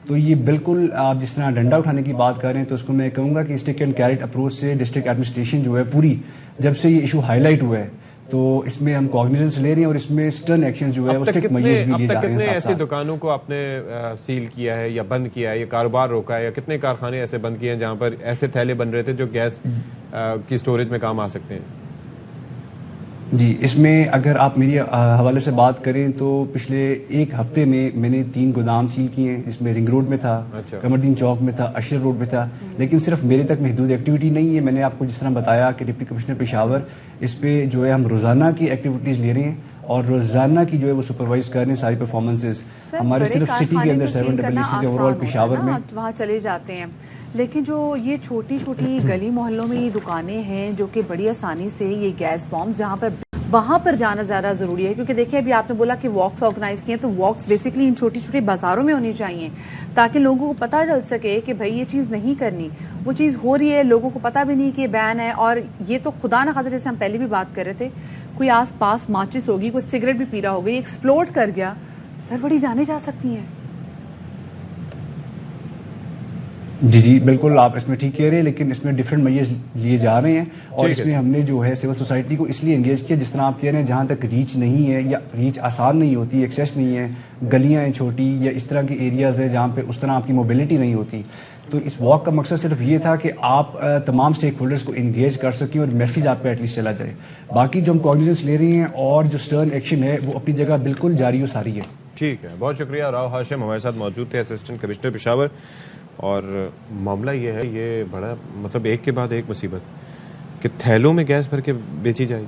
تو یہ بالکل آپ جس طرح ڈنڈا اٹھانے کی بات کر رہے ہیں تو اس کو میں کہوں گا کہ اسٹک اینڈ کیرٹ اپروچ سے ڈسٹرکٹ ایڈمنسٹریشن جو ہے پوری جب سے یہ ایشو ہائی لائٹ ہوا ہے تو اس میں ہم کاگنیزنس لے رہے ہیں اور اس میں سٹرن ایکشن جو ہے وہ اسٹرکٹ میجرز بھی لیے جا رہے ہیں. کتنے ایسی دکانوں کو آپ نے سیل کیا ہے یا بند کیا ہے یا کاروبار روکا ہے یا کتنے کارخانے ایسے بند کیے ہیں جہاں پر ایسے تھیلے بن رہے تھے جو گیس کی سٹوریج میں کام آ سکتے ہیں؟ جی اس میں اگر آپ میری حوالے سے بات کریں تو پچھلے ایک ہفتے میں نے 3 گودام سیل کیے ہیں جس میں رنگ روڈ میں تھا, قمردین چوک میں تھا, اشر روڈ میں تھا. لیکن صرف میرے تک محدود ایکٹیویٹی نہیں ہے. میں نے آپ کو جس طرح بتایا کہ ڈپٹی کمشنر پشاور اس پہ جو ہے ہم روزانہ کی ایکٹیویٹیز لے رہے ہیں اور روزانہ کی جو ہے وہ سپروائز کر رہے ہیں ساری پرفارمنسز. ہمارے صرف سٹی کے اندر 7 اوور آل پشاور میں وہاں چلے جاتے ہیں. لیکن جو یہ چھوٹی چھوٹی گلی محلوں میں یہ دکانیں ہیں جو کہ بڑی آسانی سے یہ گیس بامز جہاں پر وہاں پر جانا زیادہ ضروری ہے کیونکہ دیکھیں ابھی آپ نے بولا کہ واکس آرگنائز کیے تو واکس بیسکلی ان چھوٹی چھوٹی بازاروں میں ہونی چاہیے تاکہ لوگوں کو پتہ چل سکے کہ بھائی یہ چیز نہیں کرنی. وہ چیز ہو رہی ہے, لوگوں کو پتہ بھی نہیں کہ بین ہے. اور یہ تو خدا نہ خاصا جیسے ہم پہلے بھی بات کر رہے تھے, کوئی آس پاس ماچس ہوگی, کوئی سگریٹ بھی پی رہا ہوگا, ایکسپلوڈ کر گیا, سر بڑی جانیں جا سکتی ہیں. جی بالکل آپ اس میں ٹھیک کہہ رہے ہیں لیکن اس میں ڈفرینٹ میجرز لیے جا رہے ہیں اور اس میں ہم نے جو ہے سول سوسائٹی کو اس لیے انگیج کیا جس طرح آپ کہہ رہے ہیں جہاں تک ریچ نہیں ہے یا ریچ آسان نہیں ہوتی, ایکسیس نہیں ہے, گلیاں ہیں چھوٹی یا اس طرح کے ایریاز ہیں جہاں پہ اس طرح آپ کی موبلٹی نہیں ہوتی. تو اس واک کا مقصد صرف یہ تھا کہ آپ تمام اسٹیک ہولڈرز کو انگیج کر سکیں اور میسیج آپ پہ ایٹ لیسٹ چلا جائے. باقی جو ہم کاگنیزنس لے رہے ہیں اور جو سٹرن ایکشن ہے وہ اپنی جگہ بالکل جاری و ساری ہے. ٹھیک ہے, بہت شکریہ. راؤ ہاشم ہمارے ساتھ موجود تھے, اسسٹنٹ کمشنر پشاور. اور معاملہ یہ ہے, یہ بڑا مطلب ایک کے بعد ایک مصیبت کہ تھیلوں میں گیس بھر کے بیچی جائے,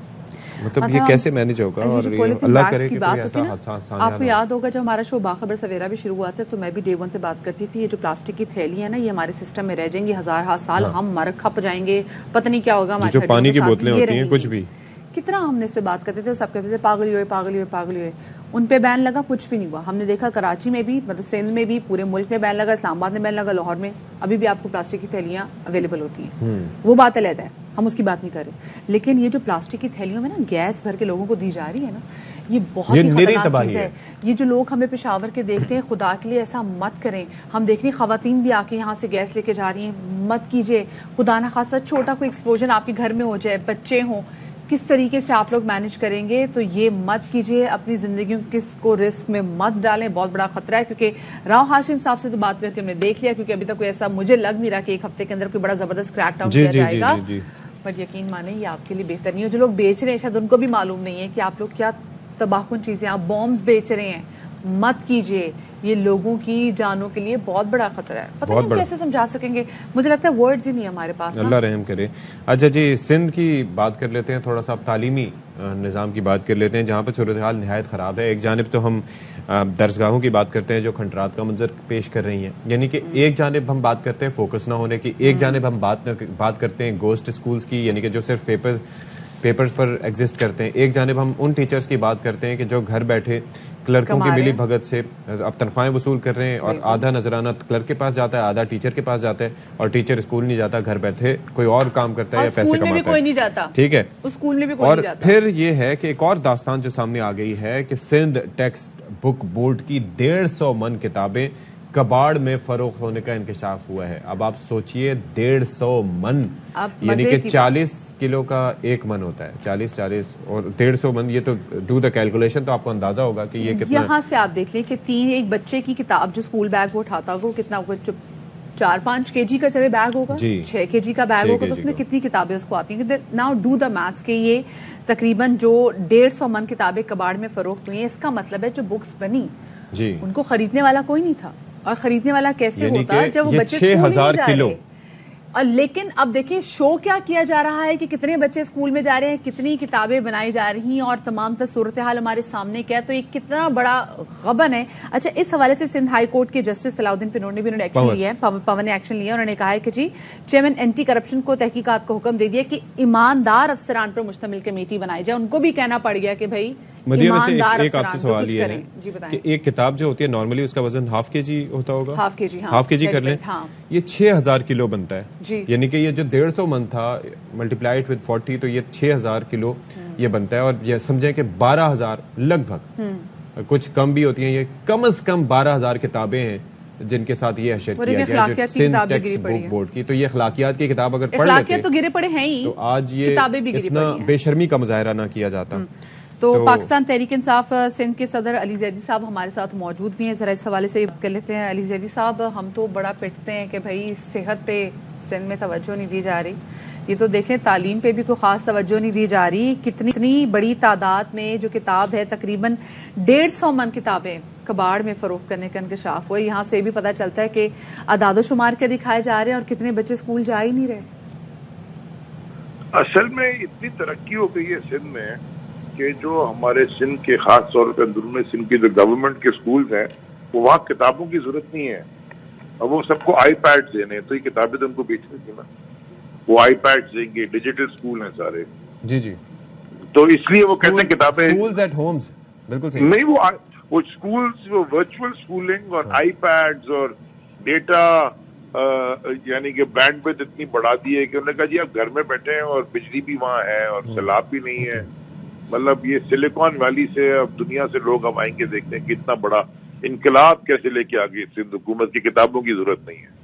مطلب یہ کیسے مینج ہوگا؟ اور اللہ کرے کہ کوئی ایسا حادثہ. آپ کو یاد ہوگا جب ہمارا شو باخبر سویرا بھی شروع ہوا تھا تو میں بھی ڈے 1 سے بات کرتی تھی یہ جو پلاسٹک کی تھیلی ہے نا یہ ہمارے سسٹم میں رہ جائیں گی ہزار سال, ہم ہمارا کھپ جائیں گے, پتہ نہیں کیا ہوگا. جو پانی کی بوتلیں ہوتی ہیں کچھ بھی کتنا ہم نے اس پہ بات کرتے تھے, سب کہتے تھے پاگل ہوئے پاگل ہوئے پاگل ہوئے. ان پہ بین لگا, کچھ بھی نہیں ہوا. ہم نے دیکھا کراچی میں بھی, مطلب سندھ میں بھی, پورے ملک میں بین لگا, اسلام آباد میں بین لگا, لاہور میں ابھی بھی آپ کو پلاسٹک کی تھیلیاں اویلیبل ہوتی ہیں. وہ بات علیحدہ ہے, ہم اس کی بات نہیں کر رہے. لیکن یہ جو پلاسٹک کی تھیلیوں میں نا گیس بھر کے لوگوں کو دی جا رہی ہے نا, یہ بہت ہی خطرناک چیز ہے. یہ جو لوگ ہمیں پشاور کے دیکھتے ہیں, خدا کے لیے ایسا مت کریں. ہم دیکھ رہے ہیں خواتین بھی آ کے یہاں سے گیس لے کے جا رہی ہیں, مت کیجیے. خدا نہ خاصا چھوٹا کوئی ایکسپلوژن آپ کے گھر میں ہو جائے, بچے ہوں, کس طریقے سے آپ لوگ مینج کریں گے؟ تو یہ مت کیجیے, اپنی زندگیوں کس کو رسک میں مت ڈالیں, بہت بڑا خطرہ ہے. کیونکہ راؤ ہاشم صاحب سے تو بات کر کے ہم نے دیکھ لیا, کیونکہ ابھی تک کوئی ایسا مجھے لگ نہیں رہا کہ ایک ہفتے کے اندر کوئی بڑا زبردست کریک ڈاؤن کیا جائے گا. بٹ یقین مانیں یہ آپ کے لیے بہتر نہیں ہے. جو لوگ بیچ رہے ہیں شاید ان کو بھی معلوم نہیں ہے کہ آپ لوگ کیا تباہ کن چیزیں, آپ بامز بیچ رہے ہیں. مت کیجیے, یہ لوگوں کی جانوں کے لیے بہت بڑا خطرہ ہے. پتہ نہیں کیسے سمجھا سکیں گے, مجھے لگتا ہے ورڈز ہی نہیں ہمارے پاس. اللہ رحم کرے. اچھا جی, سندھ کی بات کر لیتے ہیں, تھوڑا سا تعلیمی نظام کی بات کر لیتے ہیں جہاں پہ صورتحال نہایت خراب ہے. ایک جانب تو ہم درسگاہوں کی بات کرتے ہیں جو کھنڈرات کا منظر پیش کر رہی ہیں, یعنی کہ ایک جانب ہم بات کرتے ہیں فوکس نہ ہونے کی, ایک جانب ہم بات کرتے ہیں گوسٹ اسکولز کی, یعنی کہ جو صرف پیپرز پر ایگزسٹ کرتے ہیں. ایک جانب ہم ان ٹیچرز کی بات کرتے ہیں کہ جو گھر بیٹھے کلرکوں کی ملی بھگت سے اب تنخواہیں وصول کر رہے ہیں, اور آدھا نظرانہ کلرک کے پاس جاتا ہے, آدھا ٹیچر کے پاس جاتا ہے, اور ٹیچر اسکول نہیں جاتا, گھر بیٹھے کوئی اور کام کرتا ہے یا پیسے کماتا ہے. ٹھیک ہے, اور پھر یہ ہے کہ ایک اور داستان جو سامنے آ گئی ہے کہ سندھ ٹیکسٹ بک بورڈ کی 150 من کتابیں کباڑ میں فروخت ہونے کا انکشاف ہوا ہے. اب آپ سوچئے 150 من, یعنی کہ 40 کلو کا 1 من ہوتا ہے, 40 اور 150 من, یہ تو ڈو دا کیلکولیشن, تو آپ کو اندازہ ہوگا کہ یہ کتنا. یہاں سے آپ دیکھ لیں کہ ایک بچے کی کتاب جو اسکول بیگ وہ اٹھاتا ہوگا کتنا ہوگا, 4-5 kg کا چلے بیگ ہوگا, 6 kg کا بیگ ہوگا, تو اس میں کتنی کتابیں اس کو آتی ہیں. ناؤ ڈو دا میتھس کہ یہ تقریباً جو 150 من کتابیں کباڑ میں فروخت ہوئی ہیں, اس کا مطلب ہے جو بکس بنی ان کو خریدنے والا کوئی نہیں تھا. اور خریدنے والا کیسے ہوتا جب وہ بچے 6000 کلو. اور لیکن اب دیکھیں شو کیا جا رہا ہے کہ کتنے بچے اسکول میں جا رہے ہیں, کتنی کتابیں بنائی جا رہی ہیں, اور تمام تر صورتحال ہمارے سامنے کیا ہے. تو یہ کتنا بڑا غبن ہے. اچھا, اس حوالے سے سندھ ہائی کورٹ کے جسٹس صلاح الدین پنور نے بھی ایکشن لیا ہے, پون نے ایکشن لیا. انہوں نے کہا ہے کہ جی چیئرمین اینٹی کرپشن کو تحقیقات کو حکم دے دیا کہ ایماندار افسران پر مشتمل کمیٹی بنائی جائے. ان کو بھی کہنا پڑ گیا کہ بھائی مدیہ ویسے ایک آپ سے افسران سوال جو یہ کچھ ہے کریں. جی بتائیں. کہ ایک کتاب جو ہوتی ہے نارملی اس کا وزن ½ kg ہوتا ہوگا, ہاف کے جی کر لیں, ہاں. یہ 6000 کلو بنتا ہے. جی. یعنی کہ یہ جو 150 من تھا ملٹیپلائڈ ود 40 تو یہ 6000 کلو یہ بنتا ہے. اور یہ سمجھیں کہ 12000 لگ بھگ, کچھ کم بھی ہوتی ہیں, یہ کم از کم 12000 کتابیں ہیں جن کے ساتھ یہ حشر کیا گیا جو سندھ ٹیکسٹ بک بورڈ کی. تو یہ اخلاقیات کی کتاب اگر پڑھ لیتے تو گرے پڑے ہیں ہی, تو آج یہ اتنا بے شرمی کا مظاہرہ نہ کیا جاتا. تو پاکستان تحریک انصاف سندھ کے صدر علی زیدی صاحب ہمارے ساتھ موجود بھی ہیں. ذرا اس حوالے سے بات کر لیتے ہیں. علی زیدی صاحب, ہم تو بڑا پٹتے ہیں کہ بھائی صحت پہ سندھ میں توجہ نہیں دی جا رہی. یہ تو دیکھ لیں تعلیم پہ بھی کوئی خاص توجہ نہیں دی جا رہی. کتنی بڑی تعداد میں جو کتاب ہے, تقریباً 150 من کتابیں کباڑ میں فروخت کرنے کا انکشاف ہوا. یہاں سے بھی پتہ چلتا ہے کہ اعداد و شمار کے دکھائے جا رہے ہیں اور کتنے بچے اسکول جا ہی نہیں رہے. اصل میں اتنی ترقی ہو گئی ہے سندھ میں کہ جو ہمارے سندھ کے خاص طور پہ اندرون سندھ کے جو گورنمنٹ کے سکولز ہیں وہاں کتابوں کی ضرورت نہیں ہے. اور وہ سب کو آئی پیڈ دینے, تو یہ کتابیں تو ان کو بیچنی تھی نا. وہ آئی پیڈ دیں گے, ڈیجیٹل سکول ہیں سارے. جی جی. تو اس لیے وہ کہتے ہیں کتابیں سکولز ایٹ ہومز. بالکل صحیح. نہیں, وہ سکولز, وہ ورچوئل سکولنگ اور آئی پیڈز اور ڈیٹا یعنی کہ بینڈ وڈتھ اتنی بڑھا دی ہے کہ انہوں نے کہا جی آپ گھر میں بیٹھے ہیں اور بجلی بھی وہاں ہے اور سیلاب بھی نہیں ہے. مطلب یہ سلیکان ویلی سے اب دنیا سے لوگ اب آئیں گے دیکھتے ہیں کہ اتنا بڑا انقلاب کیسے لے کے آ گئی سندھ حکومت کی. کتابوں کی ضرورت نہیں ہے.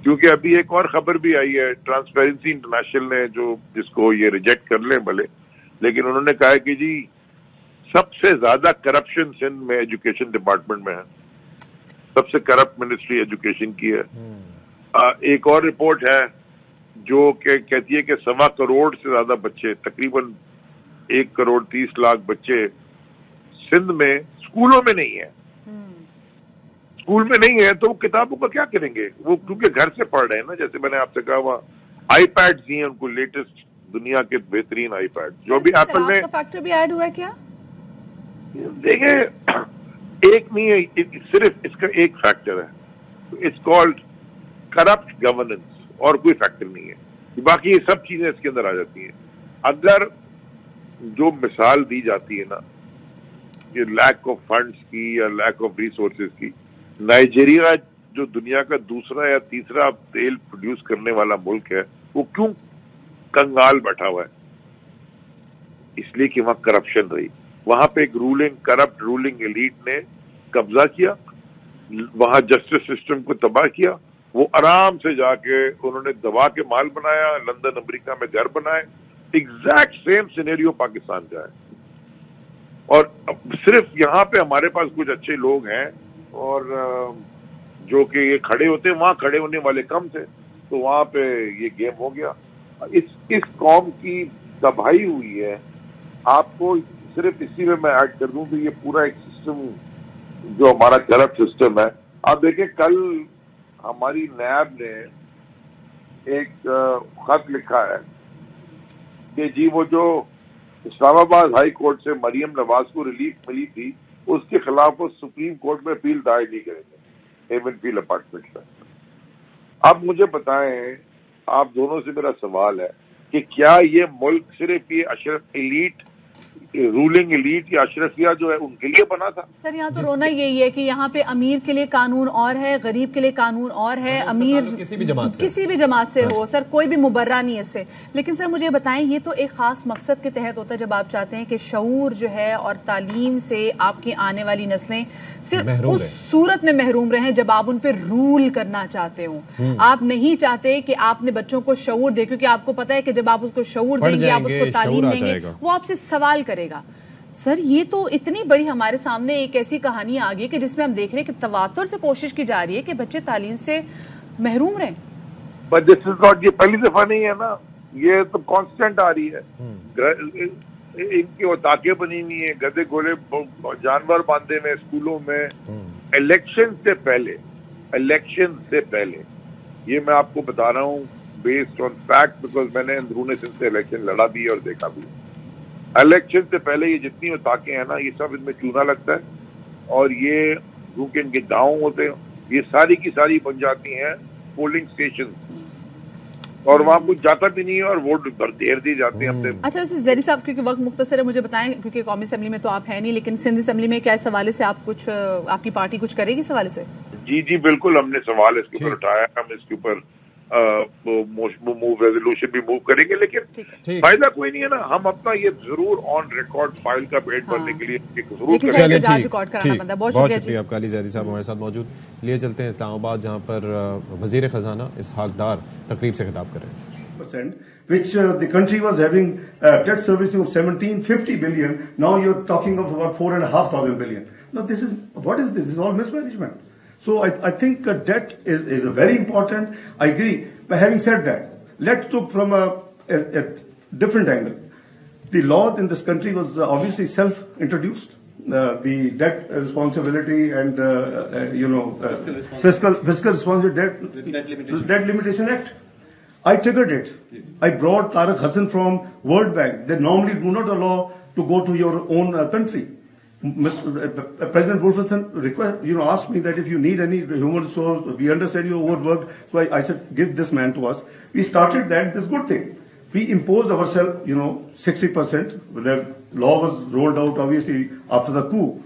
کیونکہ ابھی ایک اور خبر بھی آئی ہے, ٹرانسپیرنسی انٹرنیشنل نے, جو جس کو یہ ریجیکٹ کر لیں بھلے, لیکن انہوں نے کہا ہے کہ جی سب سے زیادہ کرپشن سندھ میں ایجوکیشن ڈپارٹمنٹ میں ہے. سب سے کرپٹ منسٹری ایجوکیشن کی ہے. ایک اور رپورٹ ہے جو کہ کہتی ہے کہ 1.25 کروڑ سے زیادہ بچے, تقریباً 1.30 کروڑ بچے سندھ میں اسکولوں میں نہیں ہیں. اسکول میں نہیں ہے تو وہ کتابوں کا کیا کریں گے؟ وہ کیونکہ گھر سے پڑھ رہے ہیں نا. جیسے میں نے آپ سے کہا وہاں آئی پیڈ دی ہیں ان کو, لیٹسٹ دنیا کے بہترین آئی پیڈ, جو بھی ایپل نے. فیکٹر بھی ایڈ ہوا ہے کیا؟ دیکھیں, ایک نہیں ہے, صرف اس کا ایک فیکٹر ہے, اٹس کالڈ کرپٹ گورننس, اور کوئی فیکٹر نہیں ہے. باقی یہ سب چیزیں اس کے اندر آ جاتی ہیں. اگر جو مثال دی جاتی ہے نا یہ لیک آف فنڈز کی یا لیک آف ریسورسز کی, نائجیریا جو دنیا کا دوسرا یا تیسرا تیل پروڈیوس کرنے والا ملک ہے, وہ کیوں کنگال بیٹھا ہوا ہے؟ اس لیے کہ وہاں کرپشن رہی. وہاں پہ ایک کرپٹ رولنگ ایلیٹ نے قبضہ کیا, وہاں جسٹس سسٹم کو تباہ کیا. وہ آرام سے جا کے انہوں نے دبا کے مال بنایا, لندن امریکہ میں گھر بنائے. ایگزیکٹ سیم سینیریو پاکستان کا ہے. اور صرف یہاں پہ ہمارے پاس کچھ اچھے لوگ ہیں اور جو کہ یہ کھڑے ہوتے ہیں, وہاں کھڑے ہونے والے کم تھے, تو وہاں پہ یہ گیم ہو گیا. اس قوم کی تباہی ہوئی ہے. آپ کو صرف اسی میں ایڈ کر دوں کہ یہ پورا ایک سسٹم جو ہمارا کرپٹ سسٹم ہے. آپ دیکھیں کل ہماری نیب نے ایک خط لکھا ہے کہ جی وہ جو اسلام آباد ہائی کورٹ سے مریم نواز کو ریلیف ملی تھی اس کے خلاف وہ سپریم کورٹ میں اپیل دائر نہیں کریں گے ہیمن فیلڈ اپارٹمنٹ میں. اب مجھے بتائیں, آپ دونوں سے میرا سوال ہے کہ کیا یہ ملک صرف یہ اشرف ایلیٹ, رولنگ ایلیٹ یا اشرفیہ جو ہے ان کے لیے بنا تھا؟ سر یہاں تو رونا یہی ہے کہ یہاں پہ امیر کے لیے قانون اور ہے, غریب کے لیے قانون اور ہے. امیر کسی بھی جماعت سے ہو سر, کوئی بھی مبرہ نہیں اس سے. لیکن سر مجھے بتائیں, یہ تو ایک خاص مقصد کے تحت ہوتا ہے جب آپ چاہتے ہیں کہ شعور جو ہے اور تعلیم سے آپ کی آنے والی نسلیں صرف اس صورت میں محروم رہیں جب آپ ان پہ رول کرنا چاہتے ہوں. آپ نہیں چاہتے کہ آپ نے بچوں کو شعور دے, کیونکہ آپ کو پتا ہے کہ جب آپ اس کو شعور دیں گے, آپ اس کو تعلیم دیں گے, وہ آپ سے سوال کرے گا. سر یہ تو اتنی بڑی ہمارے سامنے ایک ایسی کہانی آ گئی کہ جس میں ہم دیکھ رہے ہیں کہ تواتر سے کوشش کی جا رہی ہے کہ بچے تعلیم سے محروم رہیں. بٹ دس از ناٹ, یہ پہلی دفعہ نہیں ہے نا, یہ تو کانسٹنٹ آ رہی ہے. ان کی اوتاقیں بنی ہوئی ہیں, گدے گھوڑے جانور باندھے ہوئے اسکولوں میں. الیکشن سے پہلے یہ میں آپ کو بتا رہا ہوں بیسڈ آن فیکٹ, بیکاز میں نے اندرون سندھ سے الیکشن لڑا بھی اور دیکھا بھی. الیکشن سے پہلے یہ جتنی اوتاقیں ہیں نا, یہ سب ان میں چونا لگتا ہے, اور یہ کیونکہ ان کے گاؤں ہوتے ہیں, یہ ساری کی ساری بن جاتی ہیں پولنگ اسٹیشن. اور وہاں کچھ جاتا بھی نہیں ہے اور ووٹ دیر دیے جاتے ہیں اپنے. اچھا زہری صاحب کیونکہ وقت مختصر ہے مجھے بتائیں کیونکہ قومی اسمبلی میں تو آپ ہیں نہیں لیکن سندھ اسمبلی میں کیا اس حوالے سے آپ کچھ آپ کی پارٹی کچھ کرے گی اس حوالے سے؟ جی بالکل ہم نے سوال اس کے اوپر اٹھایا, ہم اس کے اوپر ریزولوشن بھی موو کریں گے لیکن فائدہ کوئی نہیں ہے نا. ہم اپنا یہ ضرور آن ریکارڈ فائل کا پیٹ بھرنے کے لیے ضرور کریں. بہت شکریہ آپ کا علی زیدی صاحب ہمارے ساتھ موجود. لیے چلتے ہیں اسلام آباد جہاں پر وزیر خزانہ اسحاق ڈار تقریب سے خطاب کر رہے ہیں. Which the country was having debt servicing of 1750 billion. Now you're talking of about 4,500 billion. Now what is this? This is all mismanagement. So I think debt is a very important. I agree. But having said that, let's look from a different angle. The law in this country was obviously self-introduced. The debt responsibility and fiscal responsibility debt limitation act. I triggered it. I brought Tariq Hassan from World Bank. They normally do not allow to go to your own country. President Wolf Hassan asked me that if you need any human resource, we understand you overworked. So I said, give this man to us. We started that. This good thing. We imposed ourselves, 60%. The law was rolled out obviously after the coup.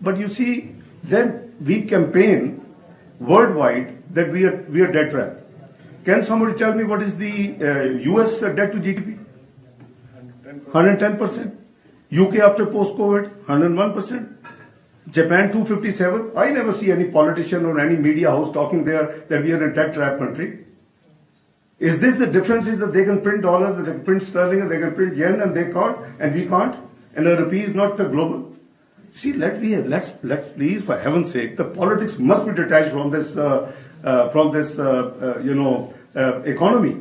But you see, then we campaign worldwide that we are debt trap. Can somebody tell me what is the US debt to GDP? 110%. UK after post-COVID, 101%. Japan 257. I never see any politician or any media house talking there that we are a debt trap country. Is this the difference is that they can print dollars, they can print sterling, and they can print yen, and they can't, and we can't, and the rupee is not the global. See, let's please, for heaven's sake, the politics must be detached from this economy.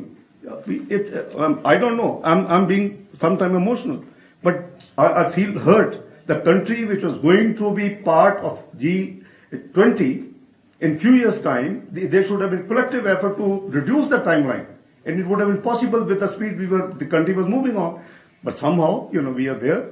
I don't know. I'm being sometimes emotional, but I feel hurt. The country which was going to be part of G20 in few years' time, there should have been collective effort to reduce the timeline, and it would have been possible with the speed the country was moving on. But somehow, we are there.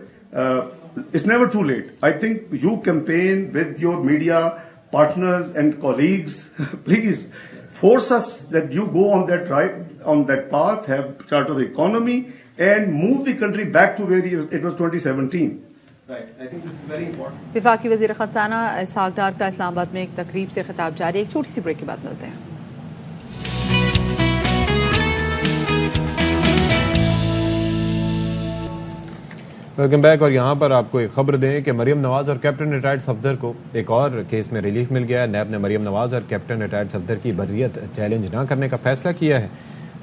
It's never too late. I think you campaign with your media partners and colleagues. Please force us that you go on that path, have chart of the economy, and move the country back to where it was 2017. Right. I think this is very important. وفاقی وزیر خزانہ اسحاق ڈار کا اسلام آباد میں ایک تقریب سے خطاب جاری. ایک چھوٹی سی بریک کے بعد ملتے ہیں. Welcome back. اور یہاں پر آپ کو ایک خبر دیں کہ مریم نواز اور کیپٹن ریٹائرڈ صفدر کو ایک اور کیس میں ریلیف مل گیا ہے. نیب نے مریم نواز اور کیپٹن ریٹائرڈ صفدر کی بریت چیلنج نہ کرنے کا فیصلہ کیا ہے.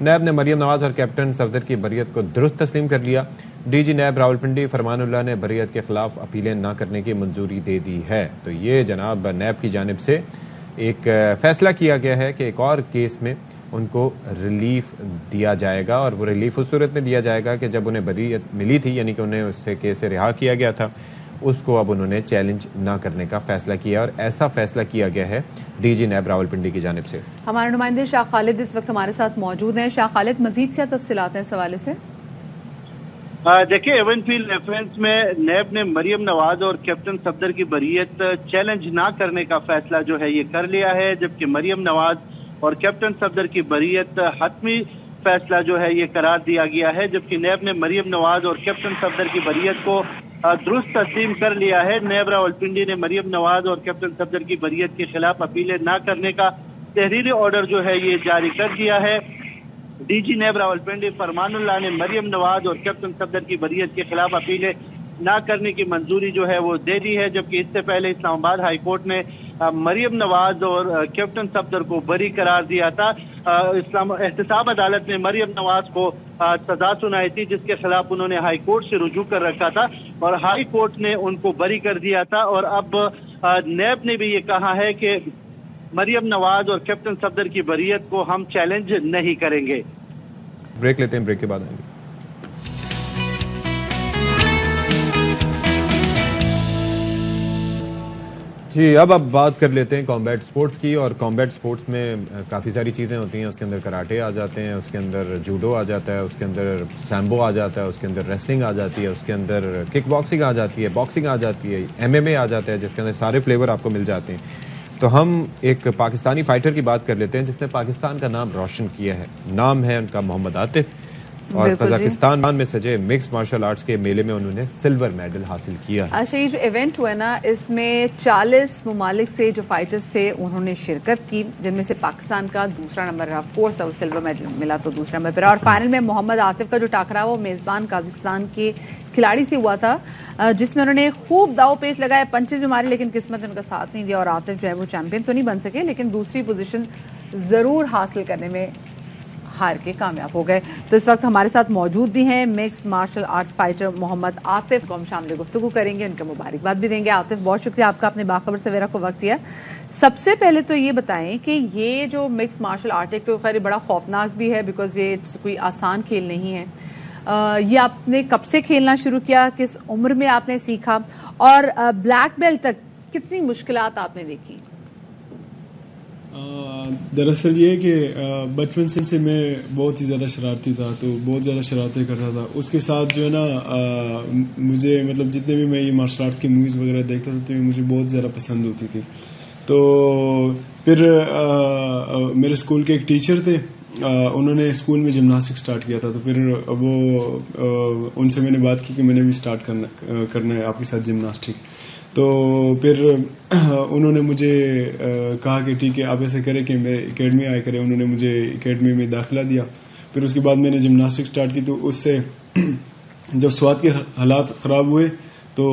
نیب نے مریم نواز اور کیپٹن صفدر کی بریت کو درست تسلیم کر لیا. ڈی جی نیب راولپنڈی فرمان اللہ نے بریت کے خلاف اپیلیں نہ کرنے کی منظوری دے دی ہے. تو یہ جناب نیب کی جانب سے ایک فیصلہ کیا گیا ہے کہ ایک اور کیس میں ان کو ریلیف دیا جائے گا, اور وہ ریلیف اس صورت میں دیا جائے گا کہ جب انہیں بریت ملی تھی, یعنی کہ انہیں اس سے کیس سے رہا کیا گیا تھا, اس کو اب انہوں نے چیلنج نہ کرنے کا فیصلہ کیا, اور ایسا فیصلہ کیا گیا ہے ڈی جی نیب راولپنڈی کی جانب سے. ہمارے نمائندے شاہ خالد اس وقت ہمارے ساتھ موجود ہیں. شاہ خالد, مزید کیا تفصیلات ہیں اس حوالے سے؟ دیکھیں, ایون فیلڈ ریفرنس میں نیب نے مریم نواز اور کیپٹن صفدر کی بریت چیلنج نہ کرنے کا فیصلہ جو ہے یہ کر لیا ہے, جبکہ مریم نواز اور کیپٹن صفدر کی بریت حتمی فیصلہ جو ہے یہ قرار دیا گیا ہے, جبکہ نیب نے مریم نواز اور کیپٹن صفدر کی بریت کو درست تسلیم کر لیا ہے. نیب راولپنڈی نے مریم نواز اور کیپٹن صفدر کی بریت کے خلاف اپیلیں نہ کرنے کا تحریری آرڈر جو ہے یہ جاری کر دیا ہے. ڈی جی نیب راولپنڈی فرمان اللہ نے مریم نواز اور کیپٹن صفدر کی بریت کے خلاف اپیلیں نہ کرنے کی منظوری جو ہے وہ دے دی ہے, جبکہ اس سے پہلے اسلام آباد ہائی کورٹ نے مریم نواز اور کیپٹن صفدر کو بری قرار دیا تھا. احتساب عدالت نے مریم نواز کو سزا سنائی تھی جس کے خلاف انہوں نے ہائی کورٹ سے رجوع کر رکھا تھا, اور ہائی کورٹ نے ان کو بری کر دیا تھا. اور اب نیب نے بھی یہ کہا ہے کہ مریم نواز اور کیپٹن صفدر کی بریت کو ہم چیلنج نہیں کریں گے. بریک لیتے ہیں, بریک کے بعد آئیں گے. جی, اب بات کر لیتے ہیں کامبیٹ سپورٹس کی. اور کامبیٹ سپورٹس میں کافی ساری چیزیں ہوتی ہیں. اس کے اندر کراٹے آ جاتے ہیں, اس کے اندر جوڈو آ جاتا ہے, اس کے اندر سیمبو آ جاتا ہے, اس کے اندر ریسلنگ آ جاتی ہے, اس کے اندر کک باکسنگ آ جاتی ہے, باکسنگ آ جاتی ہے, MMA آ جاتا ہے, جس کے اندر سارے فلیور آپ کو مل جاتے ہیں. تو ہم ایک پاکستانی فائٹر کی بات کر لیتے ہیں جس نے پاکستان کا نام روشن کیا ہے. نام ہے ان کا محمد عاطف, اور قزاقستان میں سجے مکس مارشل آرٹس کے میلے میں انہوں نے سلور میڈل حاصل کیا. اچھا, یہ جو ایونٹ ہوا نا, اس میں 40 ممالک سے جو فائٹرز تھے انہوں نے شرکت کی, جن میں سے پاکستان کا دوسرا نمبر رہا. آف کورس سلور میڈل ملا تو دوسرا نمبر پہ رہا, اور فائنل میں محمد عاطف کا جو ٹاکرا وہ میزبان قازقستان کے کھلاڑی سے ہوا تھا, جس میں انہوں نے خوب داؤ پیچ لگائے, پنچز بھی مارے, لیکن قسمت نے ان کا ساتھ نہیں دیا, اور عاطف جو ہے وہ چیمپئن تو نہیں بن سکے, لیکن دوسری پوزیشن ضرور حاصل کرنے میں ہار کے کامیاب ہو گئے. تو اس وقت ہمارے ساتھ موجود بھی ہیں مکس مارشل آرٹس فائٹر محمد عاطف, کو ہم شامل گفتگو کریں گے, ان کا مبارکباد بھی دیں گے. عاطف, بہت شکریہ آپ کا اپنے باخبر سویرا کو وقت دیا. سب سے پہلے تو یہ بتائیں کہ یہ جو مکس مارشل آرٹ ایک تو خیر بڑا خوفناک بھی ہے, بیکاز یہ کوئی آسان کھیل نہیں ہے. یہ آپ نے کب سے کھیلنا شروع کیا, کس عمر میں آپ نے سیکھا, اور بلیک بیلٹ تک کتنی مشکلات آپ نے دیکھی؟ دراصل یہ کہ بچپن سے میں بہت ہی زیادہ شرارتی تھا, تو بہت زیادہ شرارتیں کرتا تھا. اس کے ساتھ جو ہے نا مجھے مطلب جتنے بھی میں یہ مارشل آرٹ کی موویز وغیرہ دیکھتا تھا تو یہ مجھے بہت زیادہ پسند ہوتی تھی. تو پھر میرے اسکول کے ایک ٹیچر تھے, انہوں نے اسکول میں جمناسٹک سٹارٹ کیا تھا, تو پھر وہ ان سے میں نے بات کی کہ میں نے بھی سٹارٹ کرنا ہے آپ کے ساتھ جمناسٹک. تو پھر انہوں نے مجھے کہا کہ ٹھیک ہے آپ ایسے کریں کہ میرے اکیڈمی آئے کریں. انہوں نے مجھے اکیڈمی میں داخلہ دیا. پھر اس کے بعد میں نے جمناسٹک سٹارٹ کی, تو اس سے جب سوات کے حالات خراب ہوئے تو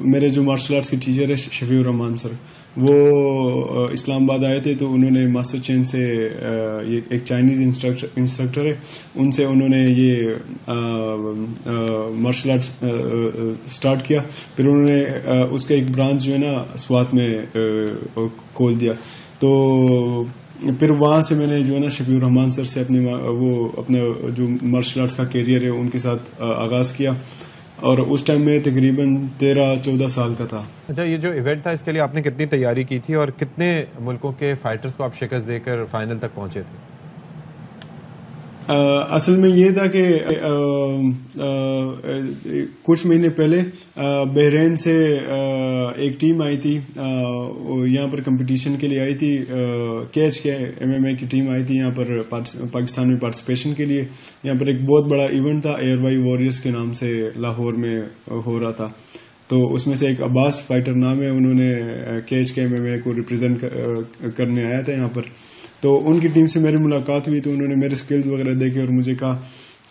میرے جو مارشل آرٹس کے ٹیچر ہے شفیع الرحمان سر, وہ اسلام آباد آئے تھے. تو انہوں نے ماسٹر چین سے یہ ایک چائنیز انسٹرکٹر ہے, ان سے انہوں نے یہ مارشل آرٹ سٹارٹ کیا. پھر انہوں نے اس کا ایک برانچ جو ہے نا سوات میں کھول دیا. تو پھر وہاں سے میں نے جو ہے نا شفیع الرحمان سر سے اپنے جو مارشل آرٹس کا کیریئر ہے ان کے ساتھ آغاز کیا, اور اس ٹائم میں تقریباً 13-14 سال کا تھا. اچھا, یہ جو ایونٹ تھا اس کے لیے آپ نے کتنی تیاری کی تھی, اور کتنے ملکوں کے فائٹرز کو آپ شکست دے کر فائنل تک پہنچے تھے؟ اصل میں یہ تھا کہ کچھ مہینے پہلے بحرین سے ایک ٹیم آئی تھی, یہاں پر کمپٹیشن کے لیے آئی تھی. کیچ کے MMA کی ٹیم آئی تھی یہاں پر پاکستان میں پارٹیسپیشن کے لیے. یہاں پر ایک بہت بڑا ایونٹ تھا ایئر وائی وارریئرز کے نام سے لاہور میں ہو رہا تھا. تو اس میں سے ایک عباس فائٹر نام ہے, انہوں نے کیچ کے MMA کو ریپرزینٹ کرنے آیا تھا یہاں پر. تو ان کی ٹیم سے میری ملاقات ہوئی, تو انہوں نے میرے سکلز وغیرہ دیکھے اور مجھے کہا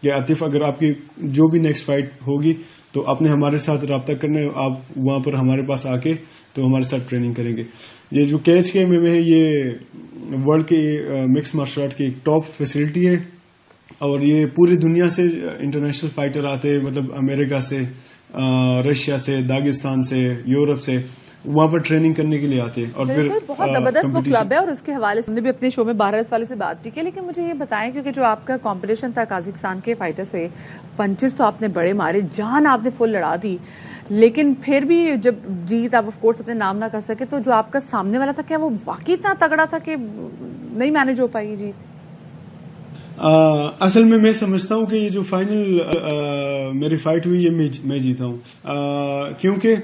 کہ عاطف اگر آپ کی جو بھی نیکسٹ فائٹ ہوگی تو آپ نے ہمارے ساتھ رابطہ کرنا ہے, آپ وہاں پر ہمارے پاس آ کے تو ہمارے ساتھ ٹریننگ کریں گے. یہ جو کیچ کے MMA ہے یہ ورلڈ کے مکس مارشل آرٹ کی ایک ٹاپ فیسلٹی ہے, اور یہ پوری دنیا سے انٹرنیشنل فائٹر آتے ہیں, مطلب امریکہ سے, رشیا سے, داغستان سے, یورپ سے وہاں پر ٹریننگ کرنے کے لیے آتے ہیں. اور پھر بہت زبردست وہ کلب ہے, اور اس کے حوالے سے ہم نے بھی اپنے شو میں باہر اس والے سے بات بھی کی. لیکن مجھے یہ بتائیں, کیونکہ جو آپ کا کمپٹیشن تھا قازقستان کے فائٹر سے, پنچز تو آپ نے بڑے مارے, جان آپ نے فل لڑا دی, لیکن پھر بھی جب جیت آپ آف کورس اپنے نام نہ کر سکے, تو جو آپ کا سامنے والا تھا کیا وہ واقعی اتنا تگڑا تھا کہ نہیں مینج ہو پائی جیت؟ اصل میں سمجھتا ہوں کہ یہ جو فائنل میری فائٹ ہوئی یہ میں جیتا ہوں, کیونکہ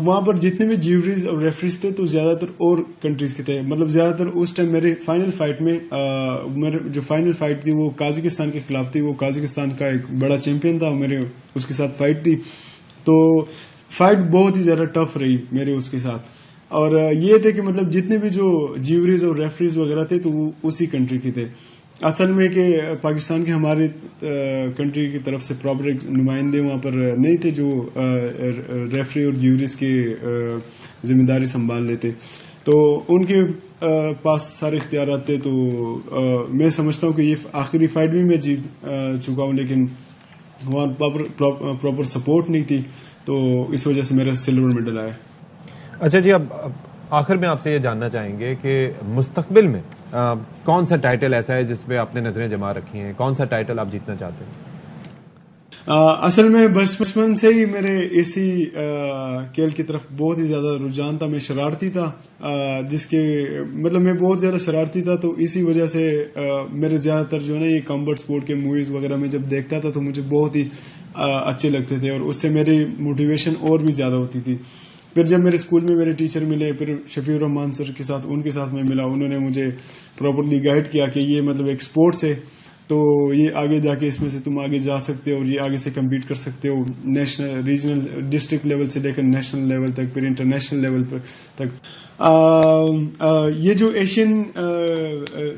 وہاں پر جتنے بھی جیوریز اور ریفریز تھے تو زیادہ تر اور کنٹریز کے تھے. مطلب زیادہ تر اس ٹائم میرے فائنل فائٹ میں میرے جو فائنل فائٹ تھی وہ قازقستان کے خلاف تھی. وہ قازقستان کا ایک بڑا چیمپئن تھا, میرے اس کے ساتھ فائٹ تھی. تو فائٹ بہت ہی زیادہ ٹف رہی میرے اس کے ساتھ. اور یہ تھے کہ مطلب جتنے بھی جو جیوریز اور ریفریز وغیرہ تھے تو وہ اسی کنٹری کے تھے. اصل میں کہ پاکستان کے ہمارے کنٹری کی طرف سے پراپر ایک نمائندے وہاں پر نہیں تھے جو ریفری اور جیوریز کی ذمہ داری سنبھال لیتے. تو ان کے پاس سارے اختیارات تھے. تو میں سمجھتا ہوں کہ یہ آخری فائٹ بھی میں جیت چکا ہوں, لیکن وہاں پراپر سپورٹ نہیں تھی, تو اس وجہ سے میرا سلور میڈل آیا. اچھا جی, اب آخر میں آپ سے یہ جاننا چاہیں گے کہ مستقبل میں کون سا ٹائٹل ایسا ہے جس پہ آپ نے نظریں جما رکھی ہیں, کون سا ٹائٹل آپ جیتنا چاہتے ہیں؟ اصل میں بچپن سے ہی میرے اسی کھیل کی طرف بہت ہی زیادہ رجحان تھا. میں شرارتی تھا, جس کے مطلب میں بہت زیادہ شرارتی تھا, تو اسی وجہ سے میرے زیادہ تر جو ہے نا یہ کمبٹ سپورٹ کے موویز وغیرہ میں جب دیکھتا تھا تو مجھے بہت ہی اچھے لگتے تھے, اور اس سے میری موٹیویشن اور بھی زیادہ ہوتی تھی. پھر جب میرے اسکول میں میرے ٹیچر ملے, پھر شفیع الرحمان سر کے ساتھ, ان کے ساتھ میں ملا, انہوں نے مجھے پراپرلی گائیڈ کیا کہ یہ مطلب ایک اسپورٹس ہے, تو یہ آگے جا کے اس میں سے تم آگے جا سکتے ہو اور یہ آگے سے کمپیٹ کر سکتے ہو, نیشنل, ریجنل, ڈسٹرکٹ لیول سے لے کر نیشنل لیول تک, پھر انٹرنیشنل لیول تک. یہ جو ایشین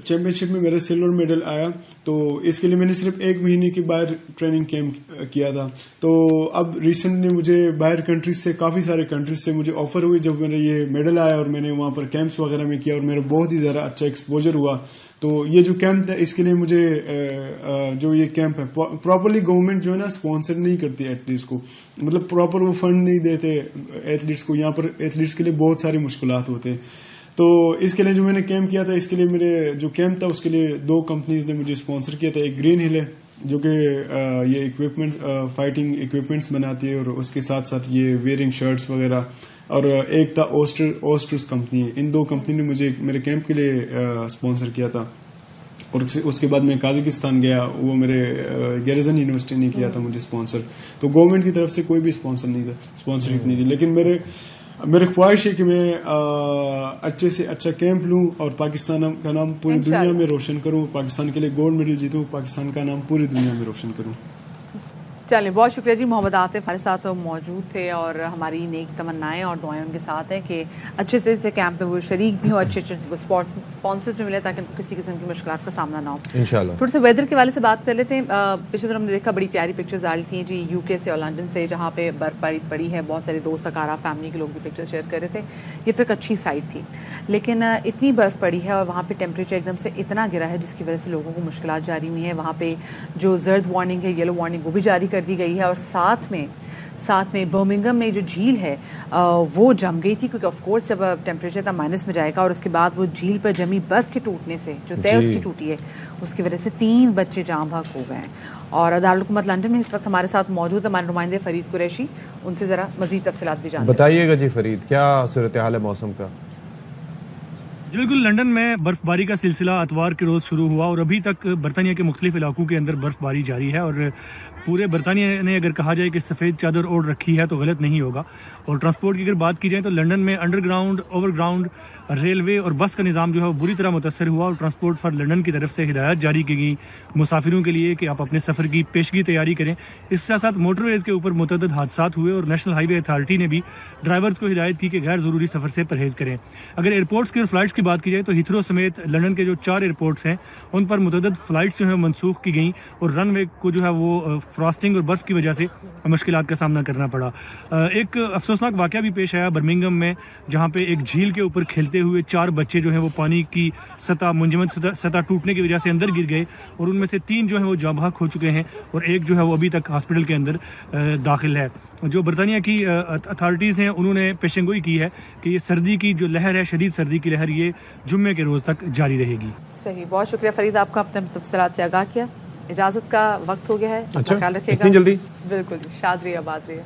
چیمپئن شپ میں میرا سلور میڈل آیا, تو اس کے لیے میں نے صرف 1 مہینے کی باہر ٹریننگ کیمپ کیا تھا. تو اب ریسنٹلی مجھے باہر کنٹریز سے, کافی سارے کنٹریز سے مجھے آفر ہوئی جب میرا یہ میڈل آیا, اور میں نے وہاں پر کیمپس وغیرہ میں کیا, اور میرا بہت ہی زیادہ اچھا ایکسپوجر ہوا. تو یہ جو کیمپ تھا, اس کے لیے مجھے جو یہ کیمپ ہے پراپرلی گورنمنٹ جو ہے نا اسپانسر نہیں کرتی ایتھلیٹس کو, مطلب پراپر وہ فنڈ نہیں دیتے ایتھلیٹس کو. یہاں پر ایتھلیٹس کے لیے بہت سارے مشکلات ہوتے ہیں. تو اس کے لیے جو میں نے کیمپ کیا تھا, اس کے لیے میرے جو کیمپ تھا اس کے لیے 2 کمپنیز نے مجھے اسپانسر کیا تھا. ایک گرین ہل ہے جو کہ یہ اکوپمنٹ, فائٹنگ اکوپمنٹس بناتی ہے, اور اس کے ساتھ ساتھ یہ ویئرنگ شرٹس وغیرہ, اور ایک تھا اوسٹرس کمپنی ہے. ان 2 کمپنی نے مجھے میرے کیمپ کے لیے اسپانسر کیا تھا. اور اس کے بعد میں قازقستان گیا, وہ میرے گیریزن یونیورسٹی نے کیا تھا مجھے اسپانسر. تو گورنمنٹ کی طرف سے کوئی بھی اسپانسر نہیں تھا, اسپانسرشپ نہیں تھی. لیکن میری خواہش ہے کہ میں اچھے سے اچھا کیمپ لوں اور پاکستان کا نام پوری دنیا میں روشن کروں, پاکستان کے لیے گولڈ میڈل جیتوں, پاکستان کا نام پوری دنیا میں روشن کروں. چلیں, بہت شکریہ جی. محمد عاطف ہمارے ساتھ موجود تھے, اور ہماری نیک تمنائیں اور دعائیں ان کے ساتھ ہیں کہ اچھے سے اس کیمپ میں وہ شریک بھی ہوں, اچھے اسپانسرز بھی ملے, تاکہ کسی قسم کی مشکلات کا سامنا نہ ہو. انشاءاللہ تھوڑے سے ویدر کے حوالے سے بات کر لیتے ہیں. پچھلے دنوں ہم نے دیکھا بڑی پیاری پکچرز ڈالی تھیں جی یو کے سے اور لنڈن سے, جہاں پہ برف باری پڑی ہے. بہت سارے دوست اکارا فیملی کے لوگ بھی پکچر شیئر کر رہے تھے. یہ تو ایک اچھی سائٹ تھی, لیکن اتنی برف پڑی ہے اور وہاں پہ ٹیمپریچر ایک دم سے اتنا گرا ہے, جس کی وجہ سے لوگوں کو مشکلات جاری ہوئی ہیں. وہاں پہ جو زرد وارننگ ہے, یلو وارننگ, وہ بھی جاری کر دی گئی ہے. اور ساتھ میں برمنگھم میں جو جھیل ہے وہ جم گئی تھی, کیونکہ آف کورس جب ٹیمپریچر اتنا مائنس میں جائے گا, اور اس کے بعد وہ جھیل پر جمی برف کے ٹوٹنے سے, جو طے اس کی ٹوٹی ہے, اس کی وجہ سے 3 بچے جاں بحق ہو گئے ہیں. اور دارالحکومت لندن میں اس وقت ہمارے ساتھ موجود ہے ہمارے نمائندے فرید قریشی, ان سے ذرا مزید تفصیلات بھی جانتے ہیں. بتائیے گا جی فرید, کیا صورتحال ہے موسم کا؟ بالکل, لندن میں برف باری کا سلسلہ اتوار کے روز شروع ہوا, اور ابھی تک برطانیہ کے مختلف علاقوں کے اندر برف باری جاری ہے. اور پورے برطانیہ نے اگر کہا جائے کہ سفید چادر اوڑھ رکھی ہے تو غلط نہیں ہوگا. اور ٹرانسپورٹ کی اگر بات کی جائے تو لندن میں under ground, over ground, railway اور بس کا نظام جو ہے وہ بری طرح متاثر ہوا. اور ٹرانسپورٹ فار لندن کی طرف سے ہدایات جاری کی گئی مسافروں کے لیے کہ آپ اپنے سفر کی پیشگی تیاری کریں. اس کے ساتھ موٹر ویز کے اوپر متعدد حادثات ہوئے, اور نیشنل ہائی وے اتھارٹی نے بھی ڈرائیورز کو ہدایت کی کہ غیر ضروری سفر سے پرہیز کریں. اگر ایئرپورٹس کی اور فلائٹس کی بات کی جائے تو ہیتھرو سمیت لندن کے جو 4 ایئرپورٹس ہیں ان پر متعدد فلائٹس جو ہیں منسوخ کی گئیں, اور رن وے کو جو ہے وہ فراسٹنگ اور برف کی وجہ سے مشکلات کا سامنا کرنا پڑا. ایک افسوسناک واقعہ بھی پیش آیا برمنگھم میں, جہاں پہ ایک جھیل کے اوپر کھیلتے ہوئے 4 بچے جو ہیں وہ پانی کی سطح, منجمد سطح ٹوٹنے کی وجہ سے اندر گر گئے, اور ان میں سے 3 جو ہیں وہ جاں بحق ہو چکے ہیں, اور ایک جو ہے وہ ابھی تک ہاسپٹل کے اندر داخل ہے. جو برطانیہ کی اتھارٹیز ہیں انہوں نے پیشنگوئی کی ہے کہ یہ سردی کی جو لہر ہے, شدید سردی کی لہر, یہ جمعے کے روز تک جاری رہے گی. صحیح, بہت شکریہ فرید, آپ کا اپنے تفصیلات سے آگاہ کیا. اجازت کا وقت ہو گیا ہے, اچھا خیال رکھیے گا. اتنی جلدی؟ بالکل, شاد رہیے, آباد رہیے.